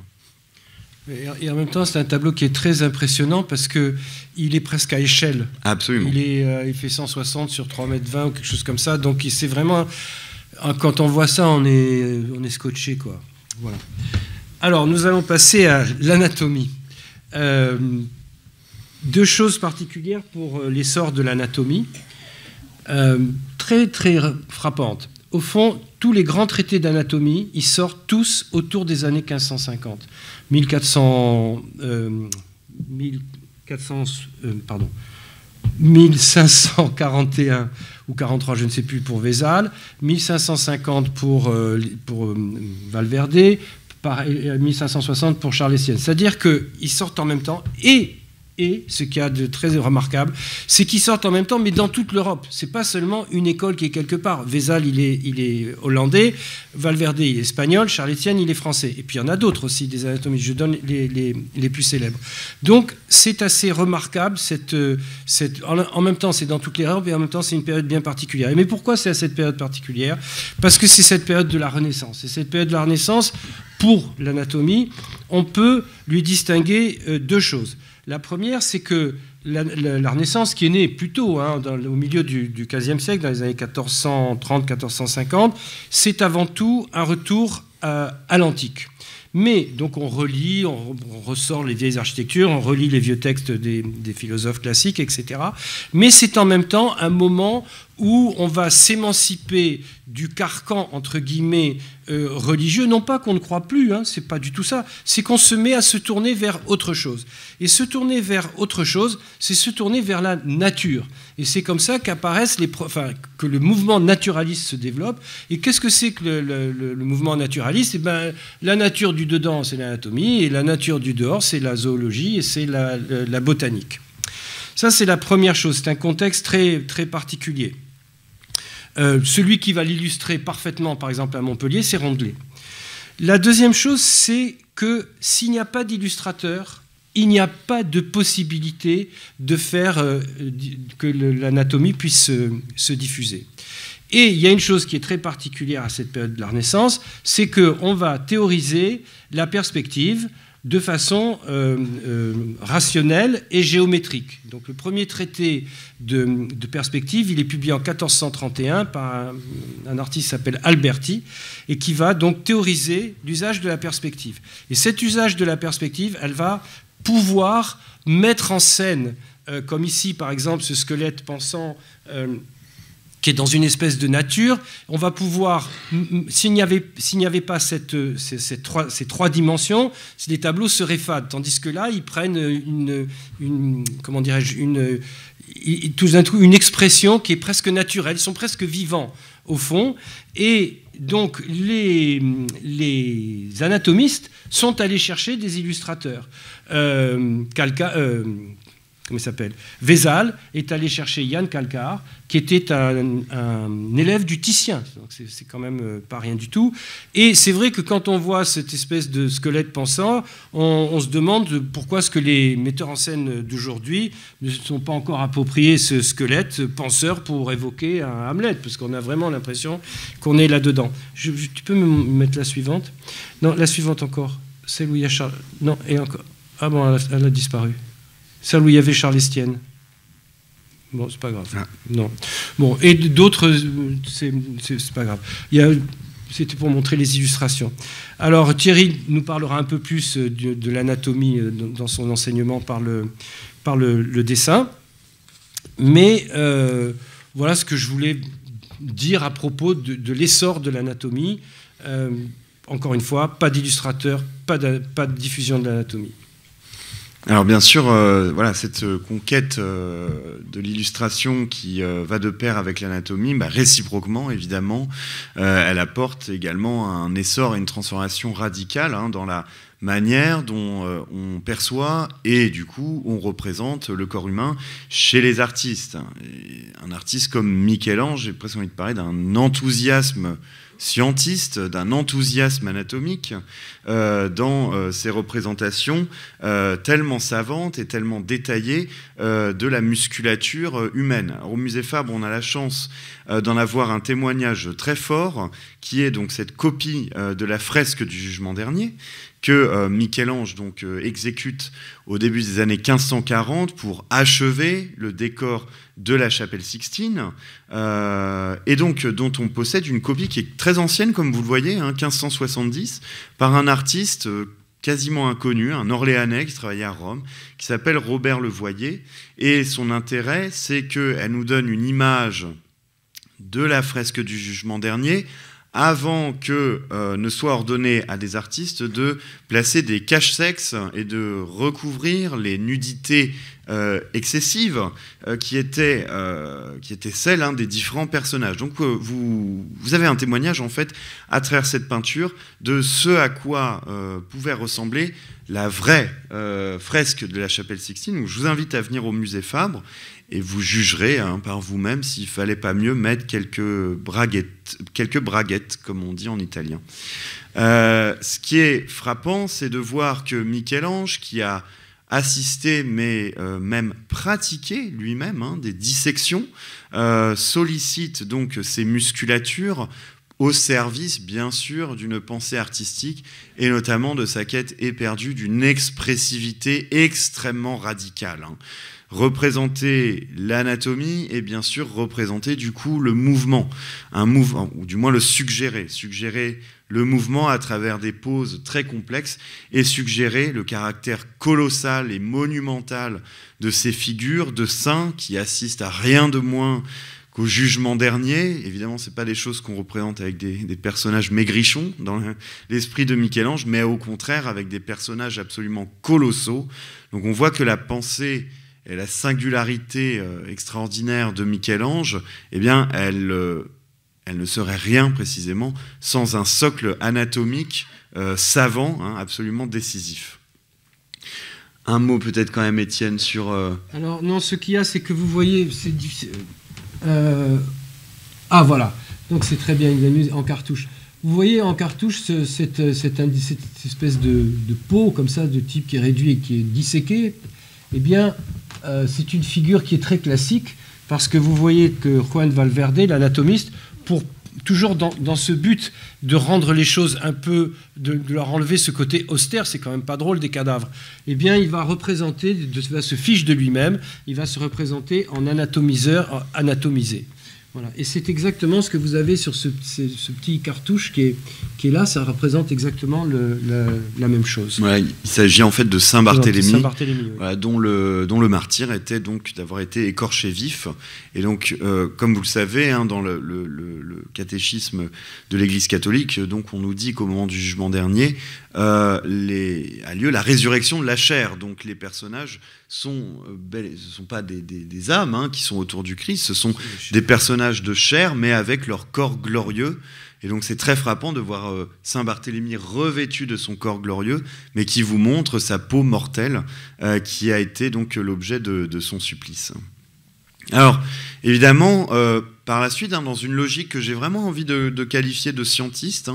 Et en même temps, c'est un tableau qui est très impressionnant parce qu'il est presque à échelle. Absolument. Il fait 160 sur 3,20 m ou quelque chose comme ça. Donc c'est vraiment... Quand on voit ça, on est scotché, quoi. Voilà. Alors, nous allons passer à l'anatomie. Deux choses particulières pour l'essor de l'anatomie. Très, très frappantes. Au fond, tous les grands traités d'anatomie, ils sortent tous autour des années 1550. 1541 ou 43, je ne sais plus, pour Vézal, 1550 pour Valverde, 1560 pour Charles Estienne. C'est-à-dire qu'ils sortent en même temps, et ce qu'il y a de très remarquable, c'est qu'ils sortent en même temps, mais dans toute l'Europe. C'est pas seulement une école qui est quelque part. Vézal, il est hollandais, Valverde, il est espagnol, Charles Estienne, il est français. Et puis il y en a d'autres aussi, des anatomistes. Je donne les plus célèbres. Donc c'est assez remarquable. En même temps, c'est dans toute l'Europe, et en même temps, c'est une période bien particulière. Mais pourquoi c'est à cette période particulière? Parce que c'est cette période de la Renaissance. Et cette période de la Renaissance, pour l'anatomie, on peut lui distinguer deux choses. La première, c'est que la Renaissance, qui est née plus tôt, au milieu du XVe siècle, dans les années 1430-1450, c'est avant tout un retour à l'antique. Mais, donc on relit, on ressort les vieilles architectures, on relit les vieux textes des philosophes classiques, etc. Mais c'est en même temps un moment où on va s'émanciper du carcan, entre guillemets, religieux. Non pas qu'on ne croit plus, c'est pas du tout ça. C'est qu'on se met à se tourner vers autre chose. Et se tourner vers autre chose, c'est se tourner vers la nature. Et c'est comme ça qu'apparaissent que le mouvement naturaliste se développe. Et qu'est-ce que c'est que le mouvement naturaliste? La nature du dedans, c'est l'anatomie, et la nature du dehors, c'est la zoologie, et c'est la botanique. Ça, c'est la première chose. C'est un contexte très, très particulier. Celui qui va l'illustrer parfaitement, par exemple, à Montpellier, c'est Rondelet. La deuxième chose, c'est que s'il n'y a pas d'illustrateur, il n'y a pas de possibilité de faire que l'anatomie puisse se diffuser. Et il y a une chose qui est très particulière à cette période de la Renaissance, c'est qu'on va théoriser la perspective de façon rationnelle et géométrique. Donc le premier traité de perspective, il est publié en 1431 par un artiste qui s'appelle Alberti, et qui va donc théoriser l'usage de la perspective. Et cet usage de la perspective, elle va pouvoir mettre en scène, comme ici par exemple ce squelette pensant qui est dans une espèce de nature, on va pouvoir, s'il n'y avait pas ces trois dimensions, les tableaux seraient fades, tandis que là, ils prennent comment dirais-je, tout d'un coup, une expression qui est presque naturelle, ils sont presque vivants, au fond, et donc les anatomistes sont allés chercher des illustrateurs. Comment il s'appelle? Vézal est allé chercher Jan Calcar, qui était un élève du Titien. Donc c'est quand même pas rien du tout. Et c'est vrai que quand on voit cette espèce de squelette pensant, on se demande pourquoi est-ce que les metteurs en scène d'aujourd'hui ne se sont pas encore appropriés ce squelette penseur pour évoquer un Hamlet, parce qu'on a vraiment l'impression qu'on est là-dedans. Tu peux me mettre la suivante? Non, la suivante encore. Celle où il y a Charles... Non, et encore. Ah bon, elle a disparu. Celle où il y avait Charles Estienne. Bon, c'est pas grave. Ah. Non. Bon, et d'autres, c'est pas grave. C'était pour montrer les illustrations. Alors, Thierry nous parlera un peu plus de l'anatomie dans son enseignement par le dessin. Mais voilà ce que je voulais dire à propos de l'essor de l'anatomie. Encore une fois, pas d'illustrateur, pas de diffusion de l'anatomie. Alors bien sûr, voilà, cette conquête de l'illustration qui va de pair avec l'anatomie, réciproquement évidemment, elle apporte également un essor et une transformation radicale dans la manière dont on perçoit et du coup on représente le corps humain chez les artistes. Et un artiste comme Michel-Ange, j'ai presque envie de parler d'un enthousiasme scientiste, d'un enthousiasme anatomique dans ces représentations tellement savantes et tellement détaillées de la musculature humaine. Alors, au musée Fabre, on a la chance d'en avoir un témoignage très fort qui est donc cette copie de la fresque du Jugement dernier que Michel-Ange donc exécute au début des années 1540 pour achever le décor de la chapelle Sixtine, et donc dont on possède une copie qui est très ancienne, comme vous le voyez, 1570, par un artiste quasiment inconnu, un Orléanais qui travaillait à Rome, qui s'appelle Robert Le Voyer, et son intérêt, c'est qu'elle nous donne une image de la fresque du Jugement dernier avant que ne soit ordonné à des artistes de placer des cache-sexes et de recouvrir les nudités excessives qui étaient celles des différents personnages. Donc vous avez un témoignage en fait à travers cette peinture de ce à quoi pouvait ressembler la vraie fresque de la chapelle Sixtine. Donc, je vous invite à venir au musée Fabre et vous jugerez par vous-même s'il ne fallait pas mieux mettre quelques braguettes, comme on dit en italien. Ce qui est frappant, c'est de voir que Michel-Ange, qui a assisté, mais même pratiqué lui-même des dissections, sollicite donc ces musculatures au service, bien sûr, d'une pensée artistique et notamment de sa quête éperdue d'une expressivité extrêmement radicale. Représenter l'anatomie et bien sûr représenter du coup le mouvement, ou du moins le suggérer le mouvement à travers des poses très complexes et suggérer le caractère colossal et monumental de ces figures de saints qui assistent à rien de moins qu'au jugement dernier. Évidemment, ce n'est pas des choses qu'on représente avec des personnages maigrichons dans l'esprit de Michel-Ange, mais au contraire avec des personnages absolument colossaux. Donc on voit que la pensée et la singularité extraordinaire de Michel-Ange, eh bien, elle ne serait rien précisément sans un socle anatomique savant, absolument décisif. Un mot peut-être quand même, Étienne, sur... Alors non, ce qu'il y a, c'est que vous voyez... Ah voilà, donc c'est très bien, il a mis en cartouche. Vous voyez en cartouche cette espèce de peau comme ça, de type qui est réduit et qui est disséqué. Eh bien, c'est une figure qui est très classique parce que vous voyez que Juan Valverde, l'anatomiste, toujours dans ce but de rendre les choses un peu, de leur enlever ce côté austère, c'est quand même pas drôle des cadavres, eh bien il va représenter, il va se fiche de lui-même, il va se représenter en anatomiseur, anatomisé. Voilà. Et c'est exactement ce que vous avez sur ce petit cartouche qui est là, ça représente exactement la même chose. Voilà, il s'agit en fait de Saint Barthélemy, oui. voilà, dont le martyr était donc d'avoir été écorché vif. Et donc, comme vous le savez, dans le catéchisme de l'Église catholique, donc on nous dit qu'au moment du jugement dernier, a lieu la résurrection de la chair. Donc les personnages ce ne sont pas des âmes qui sont autour du Christ, ce sont des personnages de chair, mais avec leur corps glorieux. Et donc c'est très frappant de voir Saint Barthélemy revêtu de son corps glorieux, mais qui vous montre sa peau mortelle, qui a été donc l'objet de son supplice. Alors, évidemment, par la suite, dans une logique que j'ai vraiment envie de qualifier de scientiste,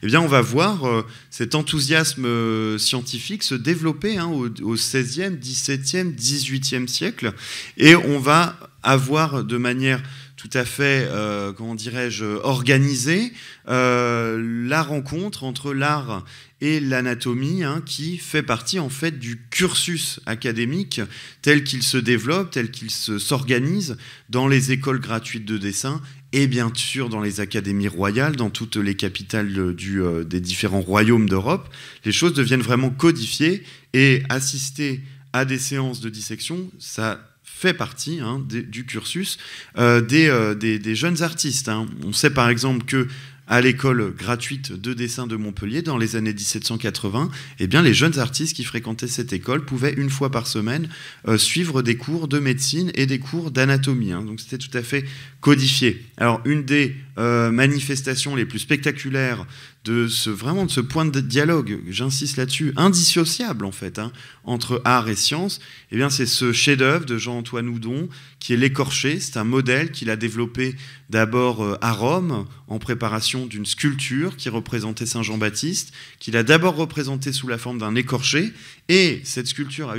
eh bien, on va voir cet enthousiasme scientifique se développer au XVIe, XVIIe, XVIIIe siècle, et on va avoir de manière tout à fait, comment dirais-je, organisée, la rencontre entre l'art et l'anatomie, qui fait partie en fait du cursus académique tel qu'il se développe, tel qu'il s'organise dans les écoles gratuites de dessin et bien sûr dans les académies royales, dans toutes les capitales des différents royaumes d'Europe. Les choses deviennent vraiment codifiées et assister à des séances de dissection, ça fait partie du cursus des jeunes artistes. On sait par exemple que à l'école gratuite de dessin de Montpellier, dans les années 1780, eh bien, les jeunes artistes qui fréquentaient cette école pouvaient, une fois par semaine, suivre des cours de médecine et des cours d'anatomie. Donc c'était tout à fait codifié. Alors, une des manifestations les plus spectaculaires de ce point de dialogue, j'insiste là-dessus, indissociable en fait, entre art et science, eh bien, c'est ce chef-d'œuvre de Jean-Antoine Houdon, qui est l'Écorché. C'est un modèle qu'il a développé d'abord à Rome, en préparation d'une sculpture qui représentait Saint Jean-Baptiste, qu'il a d'abord représenté sous la forme d'un écorché, et cette sculpture a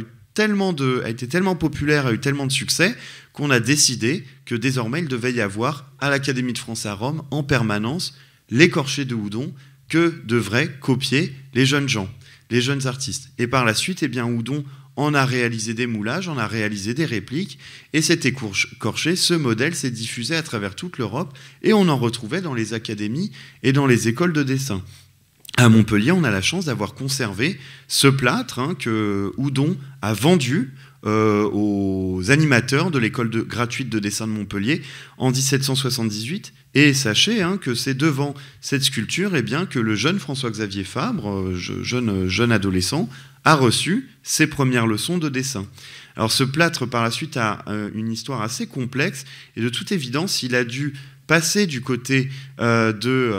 été tellement populaire, a eu tellement de succès, qu'on a décidé que désormais il devait y avoir à l'Académie de France à Rome, en permanence, l'écorché de Houdon, que devraient copier les jeunes gens, les jeunes artistes. Et par la suite, eh bien, Houdon en a réalisé des moulages, en a réalisé des répliques, et cet écorché, ce modèle s'est diffusé à travers toute l'Europe, et on en retrouvait dans les académies et dans les écoles de dessin. À Montpellier, on a la chance d'avoir conservé ce plâtre que Houdon a vendu aux animateurs de l'école gratuite de dessin de Montpellier en 1778. Et sachez que c'est devant cette sculpture que le jeune François-Xavier Fabre, jeune adolescent, a reçu ses premières leçons de dessin. Alors ce plâtre, par la suite, a une histoire assez complexe, et de toute évidence, il a dû passer du côté du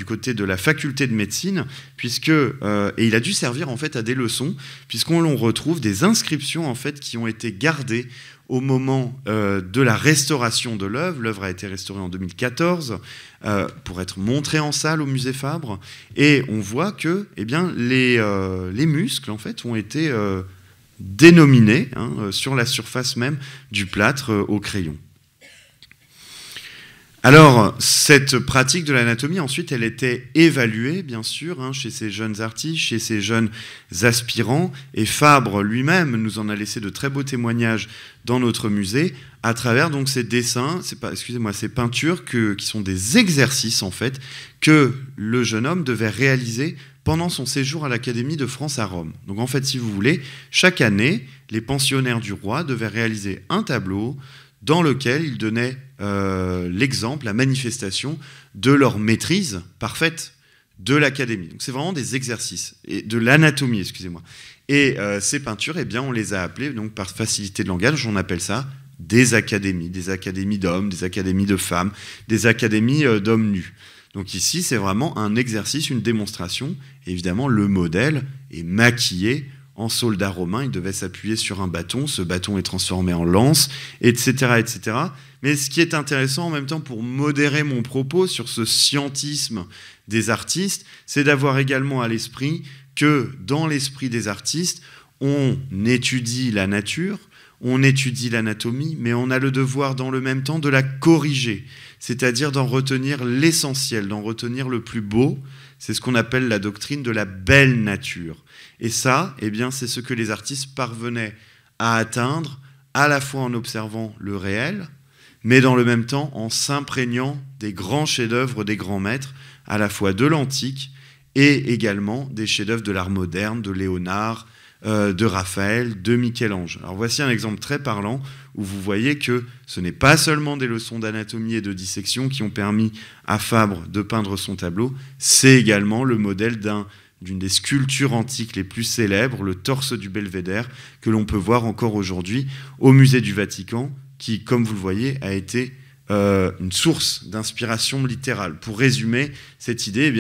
côté de la faculté de médecine, et il a dû servir en fait à des leçons, puisqu'on retrouve des inscriptions en fait qui ont été gardées au moment de la restauration de l'œuvre. L'œuvre a été restaurée en 2014 pour être montrée en salle au musée Fabre, et on voit que les muscles en fait ont été dénominés sur la surface même du plâtre au crayon. Alors, cette pratique de l'anatomie, ensuite, elle était évaluée, bien sûr, chez ces jeunes artistes, chez ces jeunes aspirants, et Fabre lui-même nous en a laissé de très beaux témoignages dans notre musée, à travers donc ces dessins, ces peintures qui sont des exercices, en fait, que le jeune homme devait réaliser pendant son séjour à l'Académie de France à Rome. Donc, en fait, si vous voulez, chaque année, les pensionnaires du roi devaient réaliser un tableau dans lequel ils donnaient l'exemple, la manifestation de leur maîtrise parfaite de l'académie. Donc c'est vraiment des exercices, et de l'anatomie, excusez-moi. Et ces peintures, on les a appelées, donc par facilité de langage, on appelle ça des académies d'hommes, des académies de femmes, des académies d'hommes nus. Donc ici, c'est vraiment un exercice, une démonstration. Et évidemment, le modèle est maquillé en soldat romain, il devait s'appuyer sur un bâton, ce bâton est transformé en lance, etc., etc. Mais ce qui est intéressant en même temps pour modérer mon propos sur ce scientisme des artistes, c'est d'avoir également à l'esprit que dans l'esprit des artistes, on étudie la nature, on étudie l'anatomie, mais on a le devoir dans le même temps de la corriger, c'est-à-dire d'en retenir l'essentiel, d'en retenir le plus beau. C'est ce qu'on appelle la doctrine de la belle nature. Et ça, c'est ce que les artistes parvenaient à atteindre, à la fois en observant le réel, mais dans le même temps en s'imprégnant des grands chefs-d'œuvre des grands maîtres, à la fois de l'antique et également des chefs-d'œuvre de l'art moderne, de Léonard, de Raphaël, de Michel-Ange. Alors voici un exemple très parlant où vous voyez que ce n'est pas seulement des leçons d'anatomie et de dissection qui ont permis à Fabre de peindre son tableau, c'est également le modèle d'une des sculptures antiques les plus célèbres, le torse du Belvédère, que l'on peut voir encore aujourd'hui au musée du Vatican, qui, comme vous le voyez, a été une source d'inspiration littérale. Pour résumer cette idée,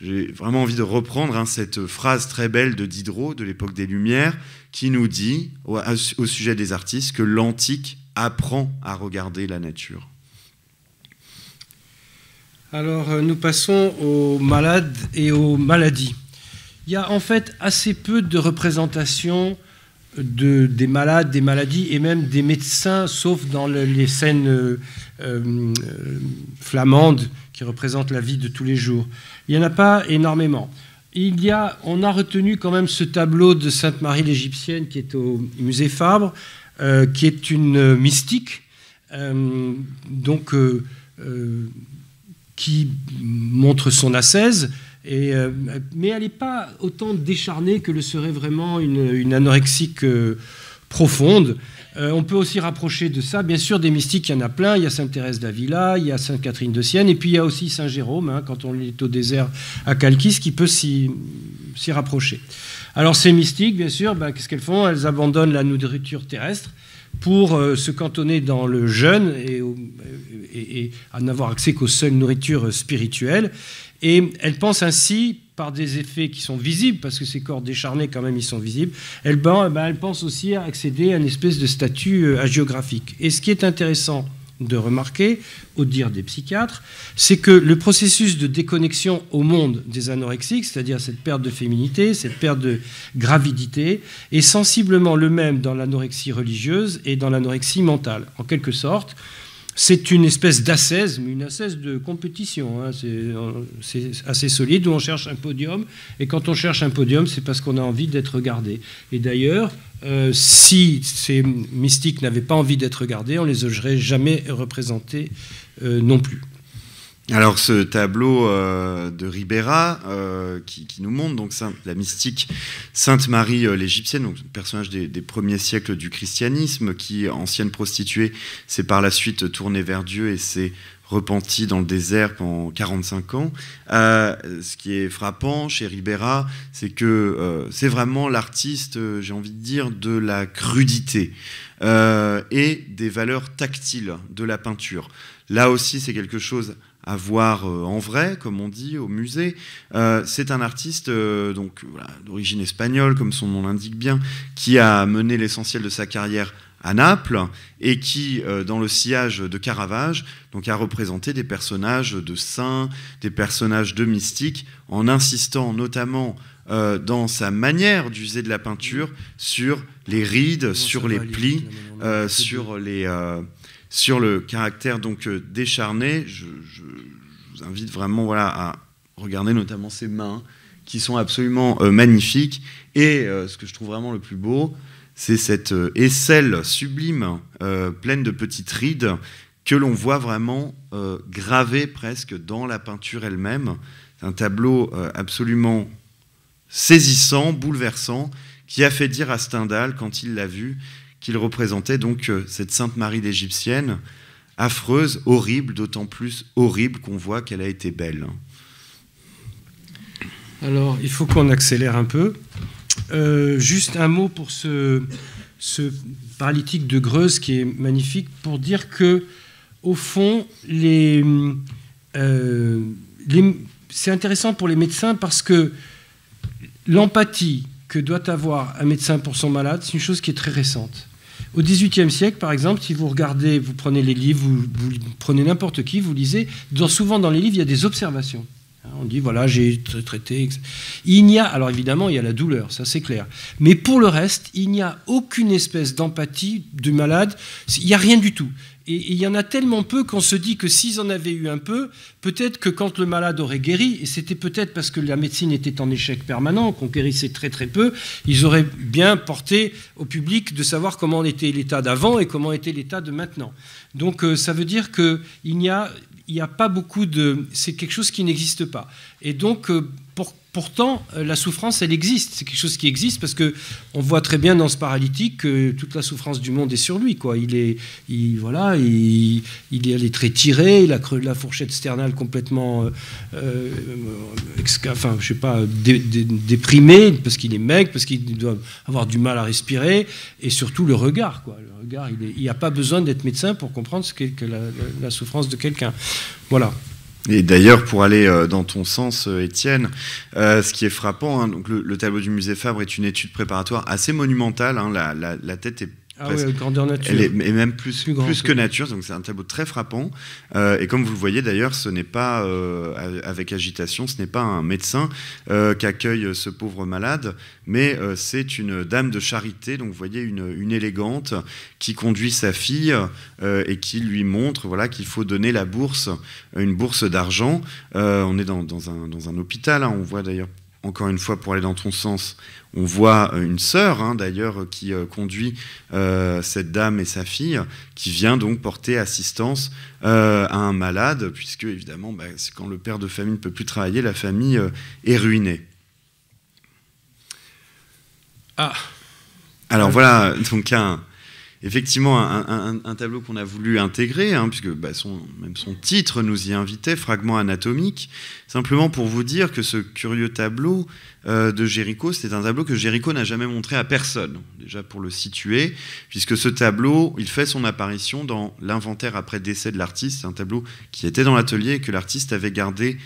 j'ai vraiment envie de reprendre cette phrase très belle de Diderot, de l'époque des Lumières, qui nous dit, au sujet des artistes, que l'antique apprend à regarder la nature. Alors, nous passons aux malades et aux maladies. Il y a en fait assez peu de représentations des malades, des maladies et même des médecins, sauf dans les scènes flamandes qui représentent la vie de tous les jours. Il n'y en a pas énormément. On a retenu quand même ce tableau de Sainte Marie l'Égyptienne qui est au musée Fabre, qui est une mystique, qui montre son ascèse, mais elle n'est pas autant décharnée que le serait vraiment une anorexique profonde. On peut aussi rapprocher de ça, bien sûr, des mystiques, il y en a plein. Il y a Sainte Thérèse d'Avila, il y a Sainte Catherine de Sienne, et puis il y a aussi Saint Jérôme, quand on est au désert à Chalkis, qui peut s'y rapprocher. Alors ces mystiques, bien sûr, qu'est-ce qu'elles font? Elles abandonnent la nourriture terrestre pour se cantonner dans le jeûne et à n'avoir accès qu'aux seules nourritures spirituelles. Et elles pensent ainsi, par des effets qui sont visibles, parce que ces corps décharnés, quand même, ils sont visibles, elles pensent aussi à accéder à une espèce de statut hagiographique. Et ce qui est intéressant de remarquer, au dire des psychiatres, c'est que le processus de déconnexion au monde des anorexiques, c'est-à-dire cette perte de féminité, cette perte de gravidité, est sensiblement le même dans l'anorexie religieuse et dans l'anorexie mentale. En quelque sorte, c'est une espèce d'ascèse, mais une ascèse de compétition. C'est assez solide, où on cherche un podium. Et quand on cherche un podium, c'est parce qu'on a envie d'être regardé. Et d'ailleurs, si ces mystiques n'avaient pas envie d'être regardés, on ne les aurait jamais représentés non plus. Alors ce tableau de Ribera qui nous montre donc la mystique Sainte Marie l'Égyptienne, donc personnage des premiers siècles du christianisme, qui, ancienne prostituée, s'est par la suite tournée vers Dieu et s'est repentie dans le désert pendant 45 ans. Ce qui est frappant chez Ribera, c'est que c'est vraiment l'artiste, j'ai envie de dire, de la crudité et des valeurs tactiles de la peinture. Là aussi, c'est quelque chose à voir en vrai, comme on dit, au musée. C'est un artiste donc voilà, d'origine espagnole, comme son nom l'indique bien, qui a mené l'essentiel de sa carrière à Naples et qui, dans le sillage de Caravage, donc, a représenté des personnages de saints, des personnages de mystiques, en insistant notamment dans sa manière d'user de la peinture sur les rides, sur les plis, sur le caractère donc décharné. Je vous invite vraiment à regarder notamment ses mains qui sont absolument magnifiques. Et ce que je trouve vraiment le plus beau, c'est cette aisselle sublime pleine de petites rides que l'on voit vraiment gravée presque dans la peinture elle-même. C'est un tableau absolument saisissant, bouleversant, qui a fait dire à Stendhal, quand il l'a vu, qu'il représentait donc cette Sainte Marie l'Égyptienne, affreuse, horrible, d'autant plus horrible qu'on voit qu'elle a été belle. Alors, il faut qu'on accélère un peu. Juste un mot pour ce paralytique de Greuze qui est magnifique, pour dire que, au fond, c'est intéressant pour les médecins parce que l'empathie que doit avoir un médecin pour son malade, c'est une chose qui est très récente. Au XVIIIe siècle, par exemple, si vous regardez, vous prenez les livres, vous prenez n'importe qui, vous lisez, souvent dans les livres, il y a des observations. On dit, voilà, j'ai traité... alors évidemment, il y a la douleur, ça c'est clair. Mais pour le reste, il n'y a aucune espèce d'empathie du malade, il n'y a rien du tout. Et il y en a tellement peu qu'on se dit que s'ils en avaient eu un peu, peut-être que quand le malade aurait guéri, et c'était peut-être parce que la médecine était en échec permanent, qu'on guérissait très très peu, ils auraient bien porté au public de savoir comment était l'état d'avant et comment était l'état de maintenant. Donc ça veut dire qu'il n'y a pas beaucoup de... C'est quelque chose qui n'existe pas. Et donc, pourtant, la souffrance, elle existe. C'est quelque chose qui existe parce qu'on voit très bien dans ce paralytique que toute la souffrance du monde est sur lui, quoi. Il a les traits tirés, il a la fourchette sternale complètement déprimée, parce qu'il est maigre, parce qu'il doit avoir du mal à respirer, et surtout le regard, quoi. Le regard, il n'y a pas besoin d'être médecin pour comprendre ce qu'est que la souffrance de quelqu'un. Voilà. Et d'ailleurs, pour aller dans ton sens, Étienne, ce qui est frappant, donc le tableau du musée Fabre est une étude préparatoire assez monumentale. La tête est grandeur nature. Elle est même plus que nature, donc c'est un tableau très frappant. Et comme vous le voyez d'ailleurs, ce n'est pas avec agitation, ce n'est pas un médecin qu'accueille ce pauvre malade, mais c'est une dame de charité. Donc vous voyez une élégante qui conduit sa fille et qui lui montre qu'il faut donner la bourse, une bourse d'argent. On est dans un hôpital, on voit d'ailleurs, encore une fois, pour aller dans ton sens, on voit une sœur, d'ailleurs, qui conduit cette dame et sa fille, qui vient donc porter assistance à un malade, puisque, évidemment, c'est quand le père de famille ne peut plus travailler, la famille est ruinée. Alors voilà, donc effectivement, un tableau qu'on a voulu intégrer, puisque même son titre nous y invitait, Fragment anatomique, simplement pour vous dire que ce curieux tableau de Géricault, c'est un tableau que Géricault n'a jamais montré à personne, déjà pour le situer, puisque ce tableau, il fait son apparition dans l'inventaire après décès de l'artiste. C'est un tableau qui était dans l'atelier et que l'artiste avait gardé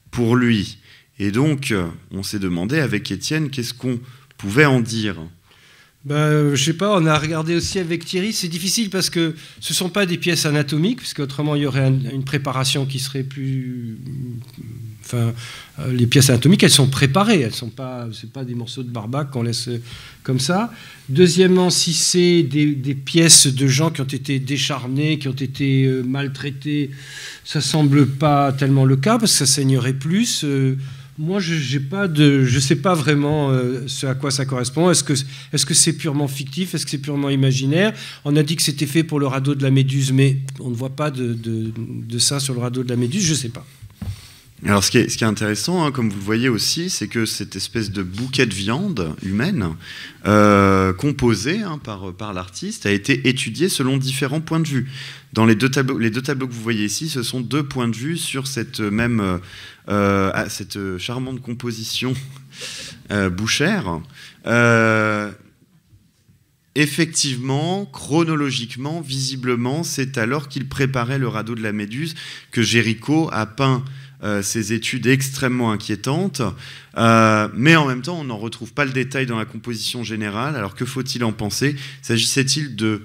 pour lui. Et donc, on s'est demandé avec Étienne, qu'est-ce qu'on pouvait en dire ? Je sais pas, on a regardé aussi avec Thierry, c'est difficile parce que ce ne sont pas des pièces anatomiques, parce qu'autrement il y aurait une préparation qui serait plus... les pièces anatomiques, elles sont préparées, c'est pas des morceaux de barbac qu'on laisse comme ça. Deuxièmement, si c'est des pièces de gens qui ont été décharnés, qui ont été maltraités, ça semble pas tellement le cas, parce que ça saignerait plus. Moi, je sais pas vraiment ce à quoi ça correspond. Est-ce que c'est purement fictif? Est-ce que c'est purement imaginaire? On a dit que c'était fait pour le radeau de la Méduse, mais on ne voit pas de ça sur le radeau de la Méduse, je ne sais pas. Alors ce qui est intéressant, hein, comme vous le voyez aussi, c'est que cette espèce de bouquet de viande humaine composé par l'artiste a été étudié selon différents points de vue. Dans les deux tableaux que vous voyez ici, ce sont 2 points de vue sur cette même cette charmante composition bouchère. Effectivement, chronologiquement, visiblement, c'est alors qu'il préparait le radeau de la Méduse que Géricault a peint ces études extrêmement inquiétantes, mais en même temps, on n'en retrouve pas le détail dans la composition générale. Alors que faut-il en penser? S'agissait-il d'une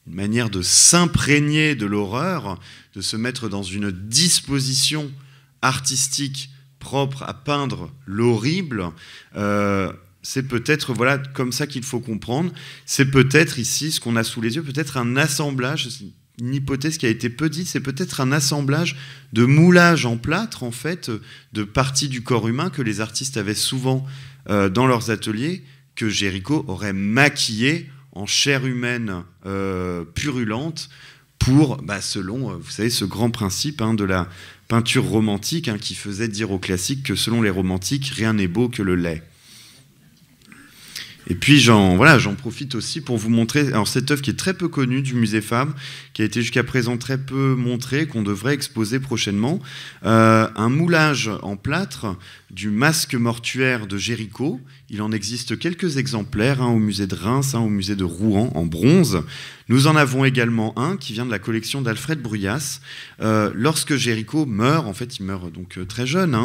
manière de s'imprégner de l'horreur, de se mettre dans une disposition artistique propre à peindre l'horrible? C'est peut-être comme ça qu'il faut comprendre. C'est peut-être ici, ce qu'on a sous les yeux, peut-être un assemblage, une hypothèse qui a été peu dite, c'est peut-être un assemblage de moulages en plâtre, en fait, de parties du corps humain que les artistes avaient souvent dans leurs ateliers, que Géricault aurait maquillé en chair humaine purulente pour, selon, vous savez, ce grand principe de la peinture romantique qui faisait dire aux classiques que selon les romantiques, rien n'est beau que le lait. Et puis j'en profite aussi pour vous montrer cette œuvre qui est très peu connue du musée Fabre, qui a été jusqu'à présent très peu montrée, qu'on devrait exposer prochainement, un moulage en plâtre du masque mortuaire de Géricault. Il en existe quelques exemplaires au musée de Reims, au musée de Rouen en bronze. Nous en avons également un qui vient de la collection d'Alfred Bruyas. Lorsque Géricault meurt, en fait il meurt donc très jeune,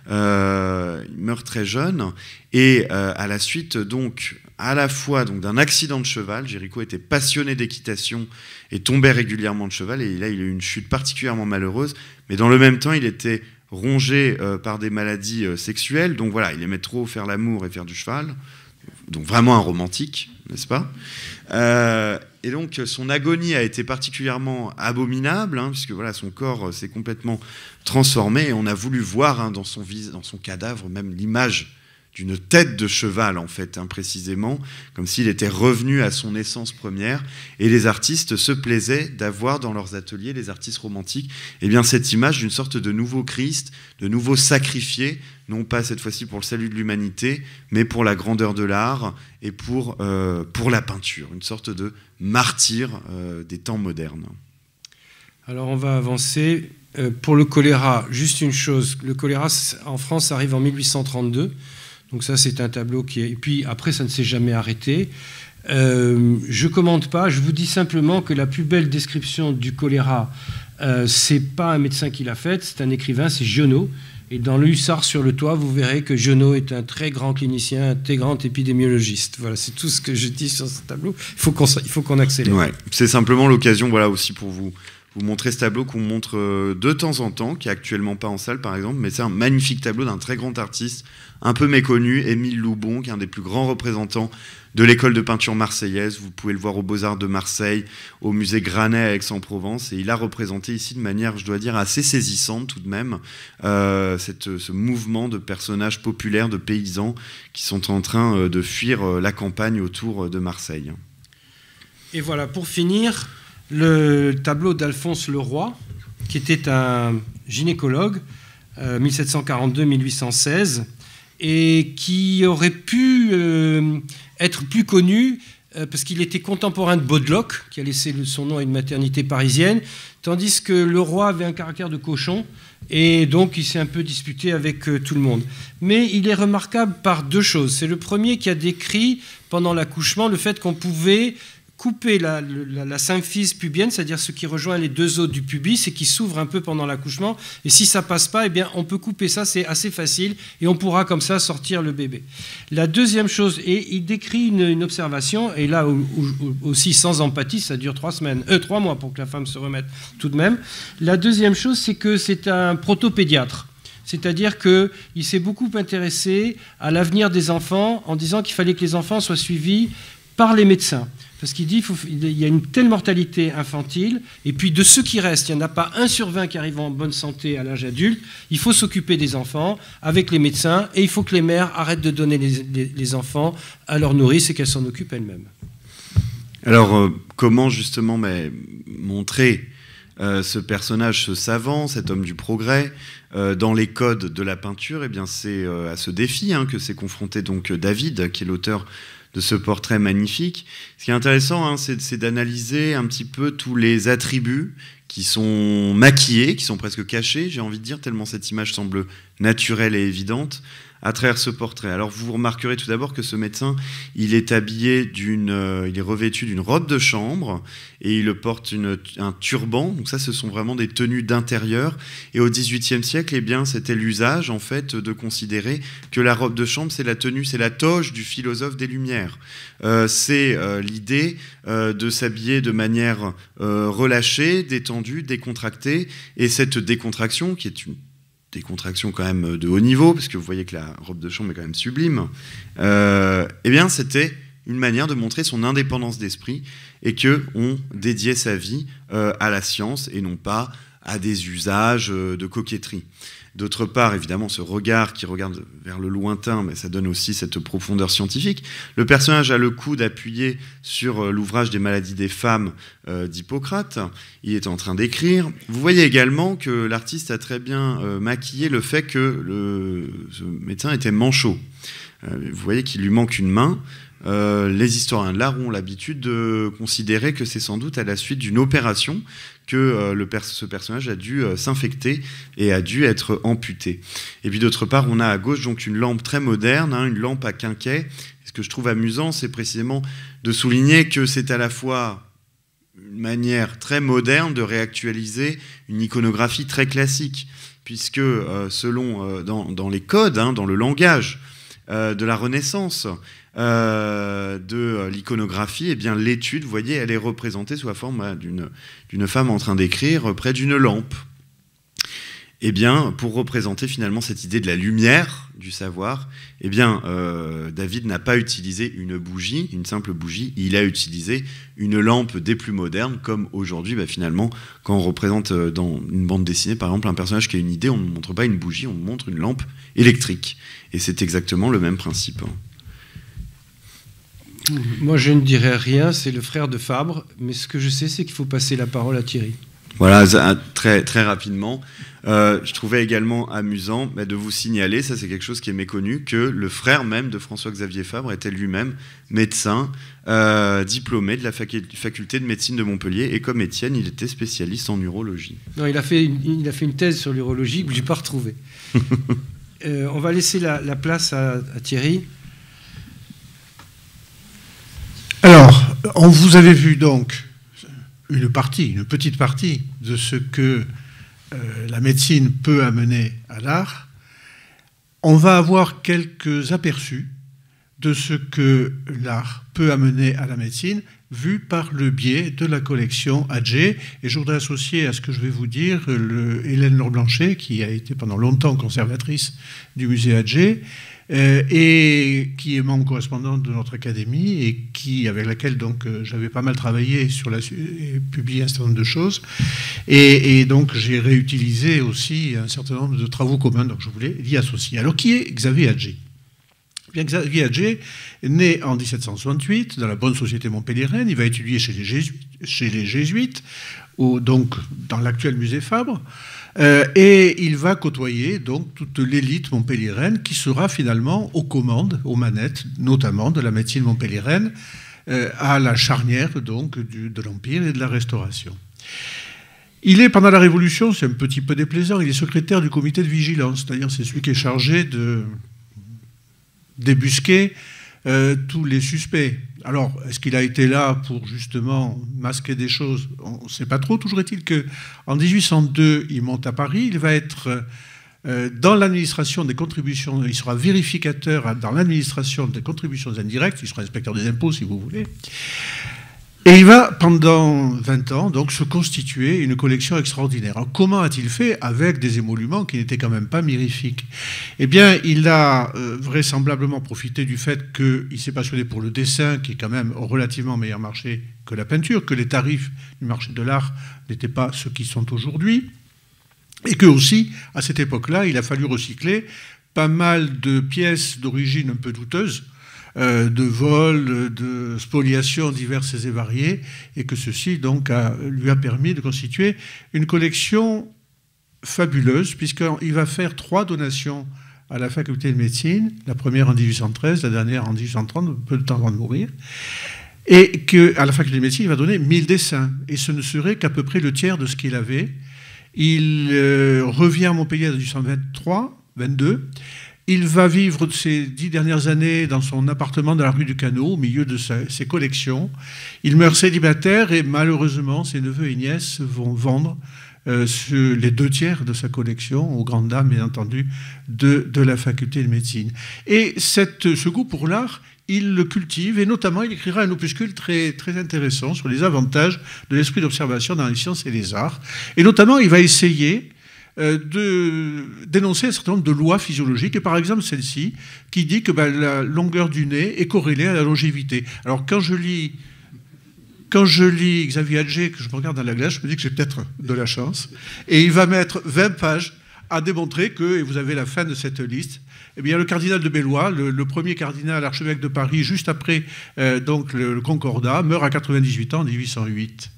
il meurt très jeune, et à la suite donc à la fois d'un accident de cheval, Géricault était passionné d'équitation et tombait régulièrement de cheval, et là il a eu une chute particulièrement malheureuse, mais dans le même temps il était rongé par des maladies sexuelles, donc voilà, il aimait trop faire l'amour et faire du cheval, donc vraiment un romantique, n'est-ce pas? Et donc son agonie a été particulièrement abominable, puisque son corps s'est complètement transformé, et on a voulu voir dans son cadavre même l'image d'une tête de cheval, en fait, précisément, comme s'il était revenu à son essence première. Et les artistes se plaisaient d'avoir dans leurs ateliers, les artistes romantiques, cette image d'une sorte de nouveau Christ, de nouveau sacrifié, non pas cette fois-ci pour le salut de l'humanité, mais pour la grandeur de l'art et pour la peinture, une sorte de martyr des temps modernes. Alors on va avancer. Pour le choléra, juste une chose, le choléra en France arrive en 1832, donc ça c'est un tableau qui est... Et puis après ça ne s'est jamais arrêté. Je commente pas, je vous dis simplement que la plus belle description du choléra, c'est pas un médecin qui l'a faite, c'est un écrivain, c'est Giono. Et dans le Hussard sur le toit, vous verrez que Giono est un très grand clinicien, un très grand épidémiologiste. Voilà, c'est tout ce que je dis sur ce tableau. Il faut qu'on accélère. Ouais, c'est simplement l'occasion, aussi pour vous montrer ce tableau qu'on montre de temps en temps, qui est actuellement pas en salle par exemple, mais c'est un magnifique tableau d'un très grand artiste, un peu méconnu, Émile Loubon, qui est un des plus grands représentants de l'école de peinture marseillaise. Vous pouvez le voir aux Beaux-Arts de Marseille, au musée Granet à Aix-en-Provence, et il a représenté ici de manière, je dois dire, assez saisissante tout de même, ce mouvement de personnages populaires, de paysans, qui sont en train de fuir la campagne autour de Marseille. Et voilà, pour finir, le tableau d'Alphonse Leroy, qui était un gynécologue, 1742-1816, et qui aurait pu être plus connu parce qu'il était contemporain de Baudeloc, qui a laissé son nom à une maternité parisienne, tandis que Leroy avait un caractère de cochon, et donc il s'est un peu disputé avec tout le monde. Mais il est remarquable par 2 choses. C'est le premier qui a décrit, pendant l'accouchement, le fait qu'on pouvait couper la symphyse pubienne, c'est-à-dire ce qui rejoint les 2 os du pubis et qui s'ouvre un peu pendant l'accouchement. Et si ça passe pas, on peut couper ça, c'est assez facile, et on pourra comme ça sortir le bébé. La deuxième chose, et il décrit une observation, et là aussi sans empathie, ça dure 3 mois pour que la femme se remette tout de même. La deuxième chose, c'est que c'est un protopédiatre. C'est-à-dire qu'il s'est beaucoup intéressé à l'avenir des enfants en disant qu'il fallait que les enfants soient suivis par les médecins. Parce qu'il dit qu'il y a une telle mortalité infantile, et puis de ceux qui restent, il n'y en a pas 1 sur 20 qui arrivent en bonne santé à l'âge adulte. Il faut s'occuper des enfants avec les médecins, et il faut que les mères arrêtent de donner les enfants à leur nourrice et qu'elles s'en occupent elles-mêmes. Alors, comment justement montrer ce personnage, ce savant, cet homme du progrès, dans les codes de la peinture? Eh bien, c'est à ce défi que s'est confronté donc David, qui est l'auteur de ce portrait magnifique. Ce qui est intéressant, c'est d'analyser un petit peu tous les attributs qui sont maquillés, qui sont presque cachés, j'ai envie de dire, tellement cette image semble naturelle et évidente, à travers ce portrait. Alors vous remarquerez tout d'abord que ce médecin, il est habillé il est revêtu d'une robe de chambre et il porte un turban. Donc ça, ce sont vraiment des tenues d'intérieur. Et au XVIIIe siècle, eh bien, c'était l'usage en fait de considérer que la robe de chambre, c'est la tenue, c'est la toge du philosophe des Lumières. C'est l'idée de s'habiller de manière relâchée, détendue, décontractée. Et cette décontraction, qui est une décontraction quand même de haut niveau, parce que vous voyez que la robe de chambre est quand même sublime, eh bien c'était une manière de montrer son indépendance d'esprit et qu'on dédiait sa vie à la science et non pas à des usages de coquetterie. D'autre part, évidemment, ce regard qui regarde vers le lointain, mais ça donne aussi cette profondeur scientifique. Le personnage a le coude appuyé sur l'ouvrage des maladies des femmes d'Hippocrate. Il est en train d'écrire. Vous voyez également que l'artiste a très bien maquillé le fait que ce médecin était manchot. Vous voyez qu'il lui manque une main. Les historiens de l'art ont l'habitude de considérer que c'est sans doute à la suite d'une opération que ce personnage a dû s'infecter et a dû être amputé. Et puis d'autre part, on a à gauche donc une lampe très moderne, une lampe à quinquet. Et ce que je trouve amusant, c'est précisément de souligner que c'est à la fois une manière très moderne de réactualiser une iconographie très classique, puisque selon dans les codes, dans le langage de la Renaissance, de l'iconographie, eh bien l'étude, vous voyez, elle est représentée sous la forme d'une femme en train d'écrire près d'une lampe. Eh bien, pour représenter finalement cette idée de la lumière du savoir, eh bien, David n'a pas utilisé une bougie, une simple bougie, il a utilisé une lampe des plus modernes, comme aujourd'hui, finalement, quand on représente dans une bande dessinée, par exemple, un personnage qui a une idée, on ne montre pas une bougie, on montre une lampe électrique. Et c'est exactement le même principe. Moi, je ne dirais rien, c'est le frère de Fabre, mais ce que je sais, c'est qu'il faut passer la parole à Thierry. Voilà, très, très rapidement. Je trouvais également amusant de vous signaler, ça c'est quelque chose qui est méconnu, que le frère même de François-Xavier Fabre était lui-même médecin, diplômé de la faculté de médecine de Montpellier, et comme Étienne, il était spécialiste en urologie. Non, il a fait une thèse sur l'urologie que je n'ai pas retrouvée. On va laisser la place à Thierry. Alors, vous avez vu donc une petite partie de ce que la médecine peut amener à l'art. On va avoir quelques aperçus de ce que l'art peut amener à la médecine, vu par le biais de la collection Atget. Et je voudrais associer à ce que je vais vous dire Hélène Laure-Blanchet, qui a été pendant longtemps conservatrice du musée Atget, et qui est membre correspondante de notre académie et avec laquelle donc j'avais pas mal travaillé et publié un certain nombre de choses, et donc j'ai réutilisé aussi un certain nombre de travaux communs, donc je voulais l'y associer. Alors qui est Xavier Atget? Bien, Xavier Atget est né en 1768 dans la bonne société montpelliéraine. Il va étudier chez les Jésuites, donc dans l'actuel musée Fabre. Et il va côtoyer donc toute l'élite montpelliéraine qui sera finalement aux commandes, aux manettes, notamment de la médecine montpelliéraine, à la charnière donc de l'Empire et de la Restauration. Il est, pendant la Révolution, c'est un petit peu déplaisant, il est secrétaire du comité de vigilance, c'est-à-dire c'est celui qui est chargé de débusquer tous les suspects. Alors, est-ce qu'il a été là pour justement masquer des choses? On ne sait pas trop. Toujours est-il qu'en 1802, il monte à Paris. Il va être dans l'administration des contributions. Il sera vérificateur dans l'administration des contributions indirectes. Il sera inspecteur des impôts, si vous voulez. Et il va, pendant 20 ans, donc, se constituer une collection extraordinaire. Alors, comment a-t-il fait avec des émoluments qui n'étaient quand même pas mirifiques? Eh bien, il a vraisemblablement profité du fait qu'il s'est passionné pour le dessin, qui est quand même relativement meilleur marché que la peinture, que les tarifs du marché de l'art n'étaient pas ceux qui sont aujourd'hui, et que aussi, à cette époque-là, il a fallu recycler pas mal de pièces d'origine un peu douteuse, de vols, de spoliations diverses et variées, et que ceci donc lui a permis de constituer une collection fabuleuse, puisqu'il va faire 3 donations à la faculté de médecine, la première en 1813, la dernière en 1830, peu de temps avant de mourir, et qu'à la faculté de médecine, il va donner 1000 dessins, et ce ne serait qu'à peu près le tiers de ce qu'il avait. Il revient à Montpellier en 1823-22. Il va vivre ces 10 dernières années dans son appartement de la rue du Canot, au milieu de ses collections. Il meurt célibataire et malheureusement, ses neveux et nièces vont vendre les 2 tiers de sa collection, aux grandes dames, bien entendu, de la faculté de médecine. Et ce goût pour l'art, il le cultive, et notamment, il écrira un opuscule très, très intéressant sur les avantages de l'esprit d'observation dans les sciences et les arts. Et notamment, il va essayer de dénoncer un certain nombre de lois physiologiques, et par exemple celle-ci, qui dit que la longueur du nez est corrélée à la longévité. Alors quand je lis Xavier Adger, que je me regarde dans la glace, je me dis que j'ai peut-être de la chance, et il va mettre 20 pages à démontrer que, et vous avez la fin de cette liste, eh bien, le cardinal de Bellois, le premier cardinal archevêque de Paris, juste après donc le Concordat, meurt à 98 ans en 1808.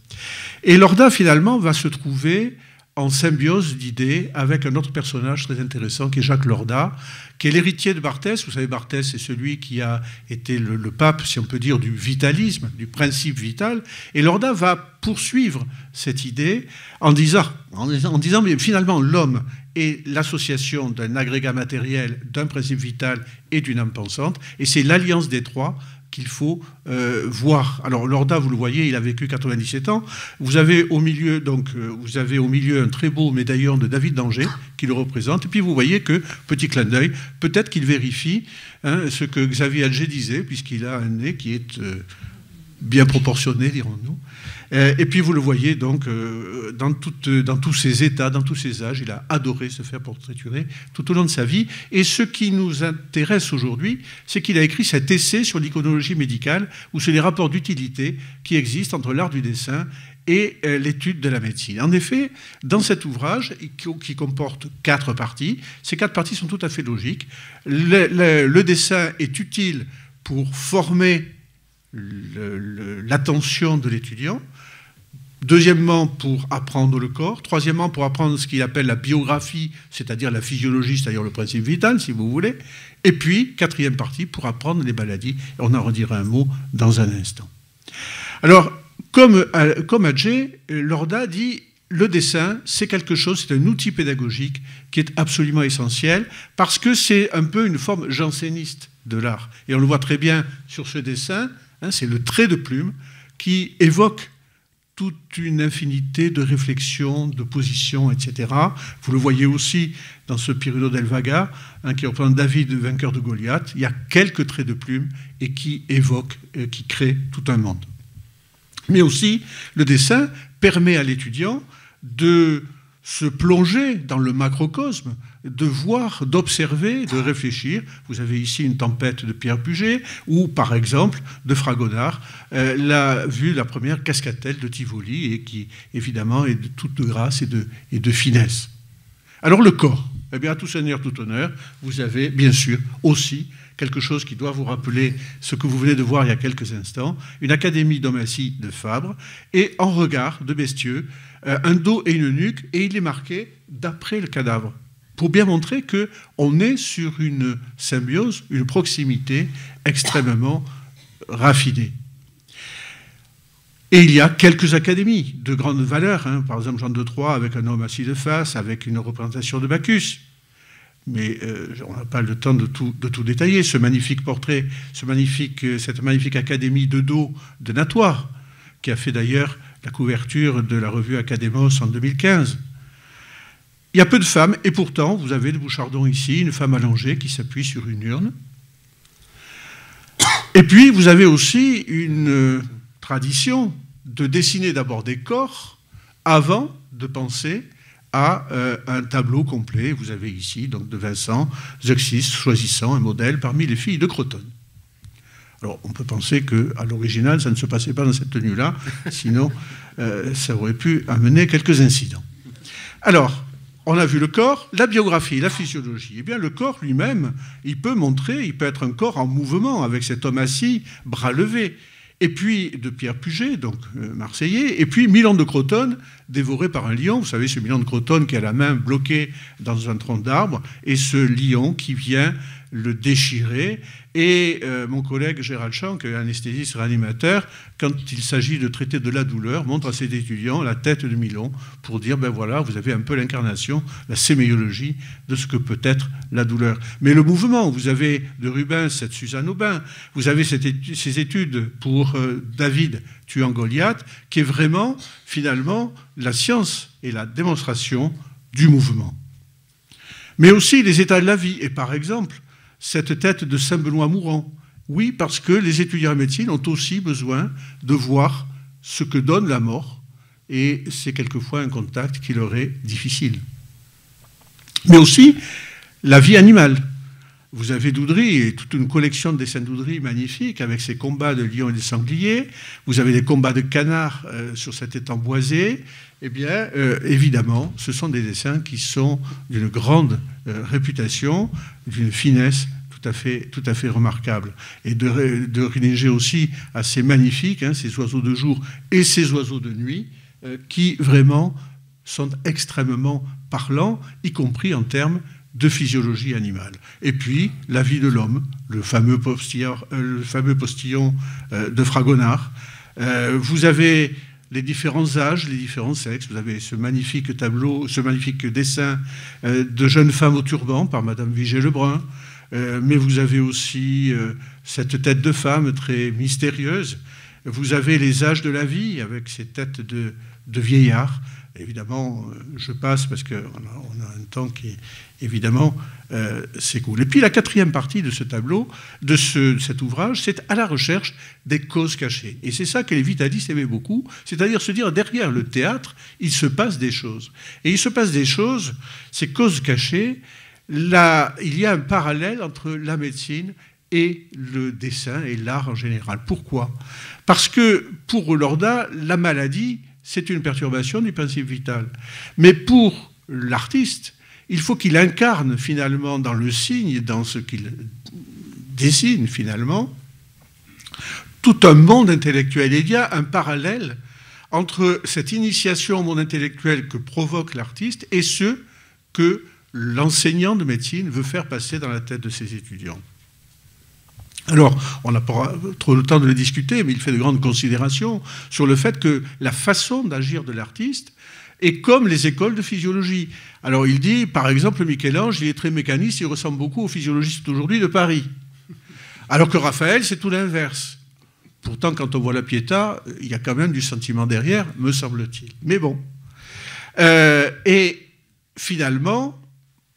Et Lorda, finalement, va se trouver en symbiose d'idées avec un autre personnage très intéressant qui est Jacques Lorda, qui est l'héritier de Barthès. Vous savez, Barthès, c'est celui qui a été le pape, si on peut dire, du vitalisme, du principe vital. Et Lorda va poursuivre cette idée en disant mais finalement, l'homme est l'association d'un agrégat matériel, d'un principe vital et d'une âme pensante. Et c'est l'alliance des trois qu'il faut voir. Alors Lorda, vous le voyez, il a vécu 97 ans. Vous avez au milieu un très beau médaillon de David d'Angers qui le représente. Et puis vous voyez que, petit clin d'œil, peut-être qu'il vérifie ce que Xavier Adger disait, puisqu'il a un nez qui est bien proportionné, dirons-nous. Et puis vous le voyez donc dans tous ses états, dans tous ses âges, il a adoré se faire portraiturer tout au long de sa vie. Et ce qui nous intéresse aujourd'hui, c'est qu'il a écrit cet essai sur l'iconologie médicale ou sur les rapports d'utilité qui existent entre l'art du dessin et l'étude de la médecine. En effet, dans cet ouvrage, qui comporte 4 parties, ces 4 parties sont tout à fait logiques. Le dessin est utile pour former l'attention de l'étudiant. Deuxièmement, pour apprendre le corps. Troisièmement, pour apprendre ce qu'il appelle la biographie, c'est-à-dire la physiologie, c'est-à-dire le principe vital, si vous voulez. Et puis, 4e partie, pour apprendre les maladies. Et on en redira un mot dans un instant. Alors, comme Adger, Lorda dit, le dessin, c'est quelque chose, c'est un outil pédagogique qui est absolument essentiel, parce que c'est un peu une forme janséniste de l'art. Et on le voit très bien sur ce dessin, c'est le trait de plume qui évoque toute une infinité de réflexions, de positions, etc. Vous le voyez aussi dans ce Pirulo del Vaga, qui représente David, vainqueur de Goliath. Il y a quelques traits de plume et qui évoquent, qui créent tout un monde. Mais aussi, le dessin permet à l'étudiant de se plonger dans le macrocosme, de voir, d'observer, de réfléchir. Vous avez ici une tempête de Pierre Puget, ou par exemple de Fragonard, la première cascatelle de Tivoli, et qui évidemment est de toute grâce et de finesse. Alors le corps, eh bien à tout seigneur, tout honneur, vous avez bien sûr aussi quelque chose qui doit vous rappeler ce que vous venez de voir il y a quelques instants, une académie d'homéopathie de Fabre, et en regard de Bestieux, un dos et une nuque, et il est marqué d'après le cadavre, pour bien montrer qu'on est sur une symbiose, une proximité extrêmement raffinée. Et il y a quelques académies de grande valeur, par exemple Jean de Troyes avec un homme assis de face, avec une représentation de Bacchus. Mais on n'a pas le temps de tout détailler. Ce magnifique portrait, cette magnifique académie de dos de Natoire, qui a fait d'ailleurs la couverture de la revue Académos en 2015. Il y a peu de femmes, et pourtant, vous avez de Bouchardon ici, une femme allongée qui s'appuie sur une urne. Et puis, vous avez aussi une tradition de dessiner d'abord des corps avant de penser à un tableau complet. Vous avez ici, donc, de Vincent Zeuxis choisissant un modèle parmi les filles de Crotone. Alors, on peut penser qu'à l'original, ça ne se passait pas dans cette tenue-là, sinon ça aurait pu amener quelques incidents. Alors, on a vu le corps, la biographie, la physiologie. Eh bien, le corps lui-même, il peut être un corps en mouvement, avec cet homme assis, bras levés. Et puis, de Pierre Puget, donc marseillais, et puis Milan de Crotone, dévoré par un lion. Vous savez, ce Milan de Crotone qui a la main bloquée dans un tronc d'arbre, et ce lion qui vient le déchirer. Et mon collègue Gérald Schank, anesthésiste réanimateur, quand il s'agit de traiter de la douleur, montre à ses étudiants la tête de Milan pour dire, ben voilà, vous avez un peu l'incarnation, la séméologie de ce que peut être la douleur. Mais le mouvement, vous avez de Rubens cette Suzanne Aubin, vous avez ces études pour David tuant Goliath, qui est vraiment, finalement, la science et la démonstration du mouvement. Mais aussi les états de la vie, et par exemple, cette tête de Saint-Benoît mourant. Oui, parce que les étudiants en médecine ont aussi besoin de voir ce que donne la mort, et c'est quelquefois un contact qui leur est difficile. Mais aussi la vie animale. Vous avez Doudry, et toute une collection de dessins de Doudry magnifiques, avec ses combats de lions et de sangliers. Vous avez des combats de canards sur cet étang boisé. Eh bien, évidemment, ce sont des dessins qui sont d'une grande réputation, d'une finesse tout à fait remarquable. Et de Rillinger aussi, assez magnifique, hein, ces oiseaux de jour et ces oiseaux de nuit, qui vraiment sont extrêmement parlants, y compris en termes de physiologie animale. Et puis, la vie de l'homme, le fameux postillon de Fragonard. Vous avez les différents âges, les différents sexes. Vous avez ce magnifique tableau, ce magnifique dessin de jeunes femmes au turban par Madame Vigée-Lebrun. Mais vous avez aussi cette tête de femme très mystérieuse. Vous avez les âges de la vie avec ces têtes de vieillards. Évidemment, je passe parce qu'on a un temps qui, évidemment, s'écoule. Et puis la quatrième partie de ce tableau, de cet ouvrage, c'est à la recherche des causes cachées. Et c'est ça que les vitalistes aimaient beaucoup, c'est-à-dire se dire, derrière le théâtre, il se passe des choses. Et il se passe des choses, ces causes cachées, là, il y a un parallèle entre la médecine et le dessin et l'art en général. Pourquoi ? Parce que pour Lorda, la maladie, c'est une perturbation du principe vital. Mais pour l'artiste, il faut qu'il incarne finalement dans le signe, dans ce qu'il dessine finalement, tout un monde intellectuel. Et il y a un parallèle entre cette initiation au monde intellectuel que provoque l'artiste et ce que l'enseignant de médecine veut faire passer dans la tête de ses étudiants. Alors, on n'a pas trop le temps de le discuter, mais il fait de grandes considérations sur le fait que la façon d'agir de l'artiste est comme les écoles de physiologie. Alors, il dit, par exemple, Michel-Ange, il est très mécaniste, il ressemble beaucoup aux physiologistes d'aujourd'hui de Paris. Alors que Raphaël, c'est tout l'inverse. Pourtant, quand on voit la Pietà, il y a quand même du sentiment derrière, me semble-t-il. Mais bon. Et finalement,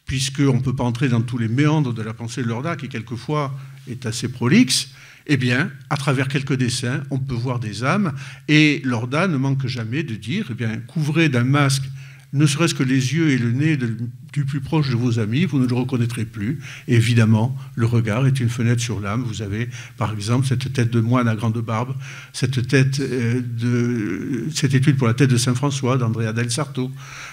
puisqu'on ne peut pas entrer dans tous les méandres de la pensée de Lorda, qui quelquefois est assez prolixe, eh bien, à travers quelques dessins, on peut voir des âmes. Et Lorda ne manque jamais de dire, eh bien, couvrez d'un masque ne serait-ce que les yeux et le nez du plus proche de vos amis, vous ne le reconnaîtrez plus. Et évidemment, le regard est une fenêtre sur l'âme. Vous avez, par exemple, cette tête de moine à grande barbe, cette étude pour la tête de Saint-François, d'Andrea del Sarto.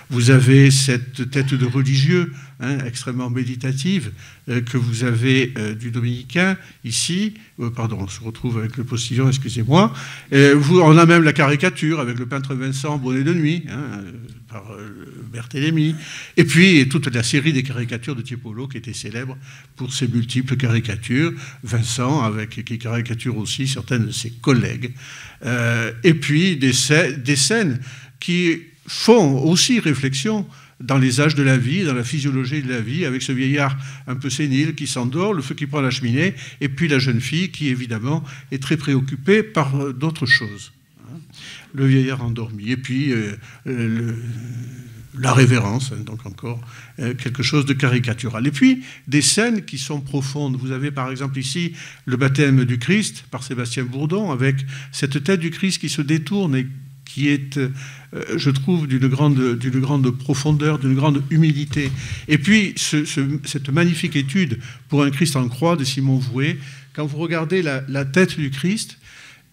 Vous avez cette tête de religieux, hein, extrêmement méditative, que vous avez du dominicain, ici. Pardon, on se retrouve avec le postillon, excusez-moi. On a même la caricature avec le peintre Vincent bonnet de nuit, hein, par Berthélémy. Et puis, toute la série des caricatures de Tiepolo qui était célèbre pour ses multiples caricatures. Vincent, qui caricature aussi certaines de ses collègues. Et puis, des scènes qui font aussi réflexion dans les âges de la vie, dans la physiologie de la vie, avec ce vieillard un peu sénile qui s'endort, le feu qui prend la cheminée, et puis la jeune fille qui, évidemment, est très préoccupée par d'autres choses. Le vieillard endormi. Et puis, la révérence, hein, donc encore quelque chose de caricatural. Et puis, des scènes qui sont profondes. Vous avez par exemple ici le baptême du Christ par Sébastien Bourdon, avec cette tête du Christ qui se détourne et qui est, je trouve, d'une grande profondeur, d'une grande humilité. Et puis, cette magnifique étude pour un Christ en croix de Simon Vouet, quand vous regardez la tête du Christ,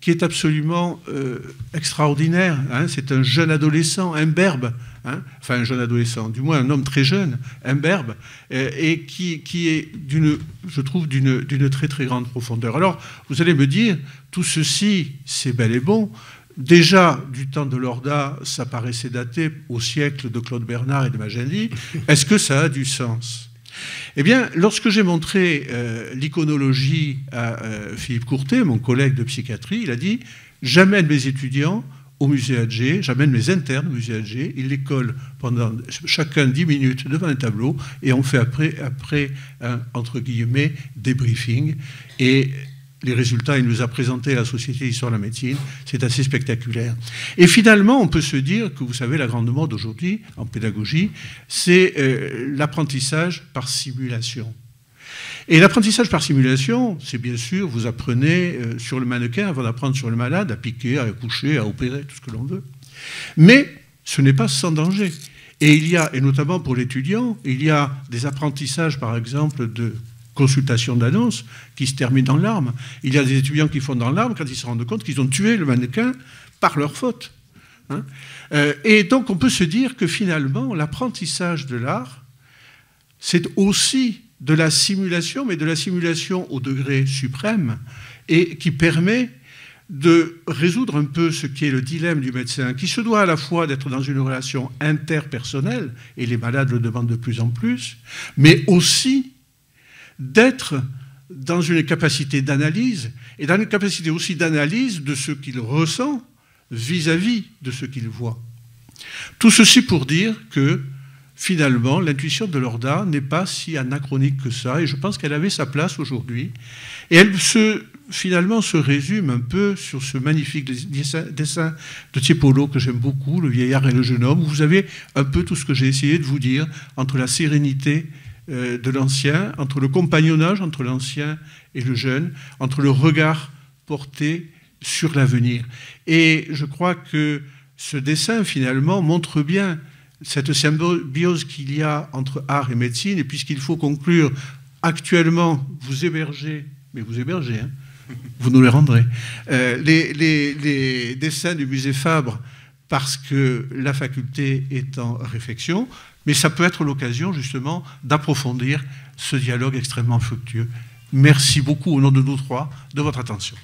qui est absolument extraordinaire, hein, c'est un jeune adolescent, imberbe, hein, enfin un jeune adolescent, du moins un homme très jeune, imberbe, et qui est, je trouve, d'une très très grande profondeur. Alors, vous allez me dire, tout ceci, c'est bel et bon. Déjà, du temps de Lorda, ça paraissait daté au siècle de Claude Bernard et de Magendie. Est-ce que ça a du sens ? Eh bien, lorsque j'ai montré l'iconologie à Philippe Courtet, mon collègue de psychiatrie, il a dit « J'amène mes étudiants au musée Atget, j'amène mes internes au musée Atget, ils les collent pendant chacun 10 minutes devant un tableau et on fait après un, entre guillemets, débriefing. » Et les résultats, il nous a présenté à la Société d'histoire de la médecine, c'est assez spectaculaire. Et finalement, on peut se dire que, vous savez, la grande mode aujourd'hui, en pédagogie, c'est l'apprentissage par simulation. Et l'apprentissage par simulation, c'est bien sûr, vous apprenez sur le mannequin avant d'apprendre sur le malade, à piquer, à accoucher, à opérer, tout ce que l'on veut. Mais ce n'est pas sans danger. Et il y a, et notamment pour l'étudiant, il y a des apprentissages, par exemple, de consultation d'annonce qui se termine en larmes. Il y a des étudiants qui font dans larmes quand ils se rendent compte qu'ils ont tué le mannequin par leur faute. Hein, et donc on peut se dire que finalement l'apprentissage de l'art, c'est aussi de la simulation, mais de la simulation au degré suprême, et qui permet de résoudre un peu ce qui est le dilemme du médecin, qui se doit à la fois d'être dans une relation interpersonnelle, et les malades le demandent de plus en plus, mais aussi d'être dans une capacité d'analyse, et dans une capacité aussi d'analyse de ce qu'il ressent vis-à-vis de ce qu'il voit. Tout ceci pour dire que, finalement, l'intuition de Lorda n'est pas si anachronique que ça, et je pense qu'elle avait sa place aujourd'hui. Et elle finalement se résume un peu sur ce magnifique dessin de Tiepolo que j'aime beaucoup, Le vieillard et le jeune homme, où vous avez un peu tout ce que j'ai essayé de vous dire entre la sérénité de l'ancien, entre le compagnonnage entre l'ancien et le jeune, entre le regard porté sur l'avenir. Et je crois que ce dessin, finalement, montre bien cette symbiose qu'il y a entre art et médecine, et puisqu'il faut conclure, actuellement, vous hébergez, mais vous hébergez, hein, vous nous les rendrez, les dessins du musée Fabre, parce que la faculté est en réflexion, mais ça peut être l'occasion, justement, d'approfondir ce dialogue extrêmement fructueux. Merci beaucoup, au nom de nous trois, de votre attention.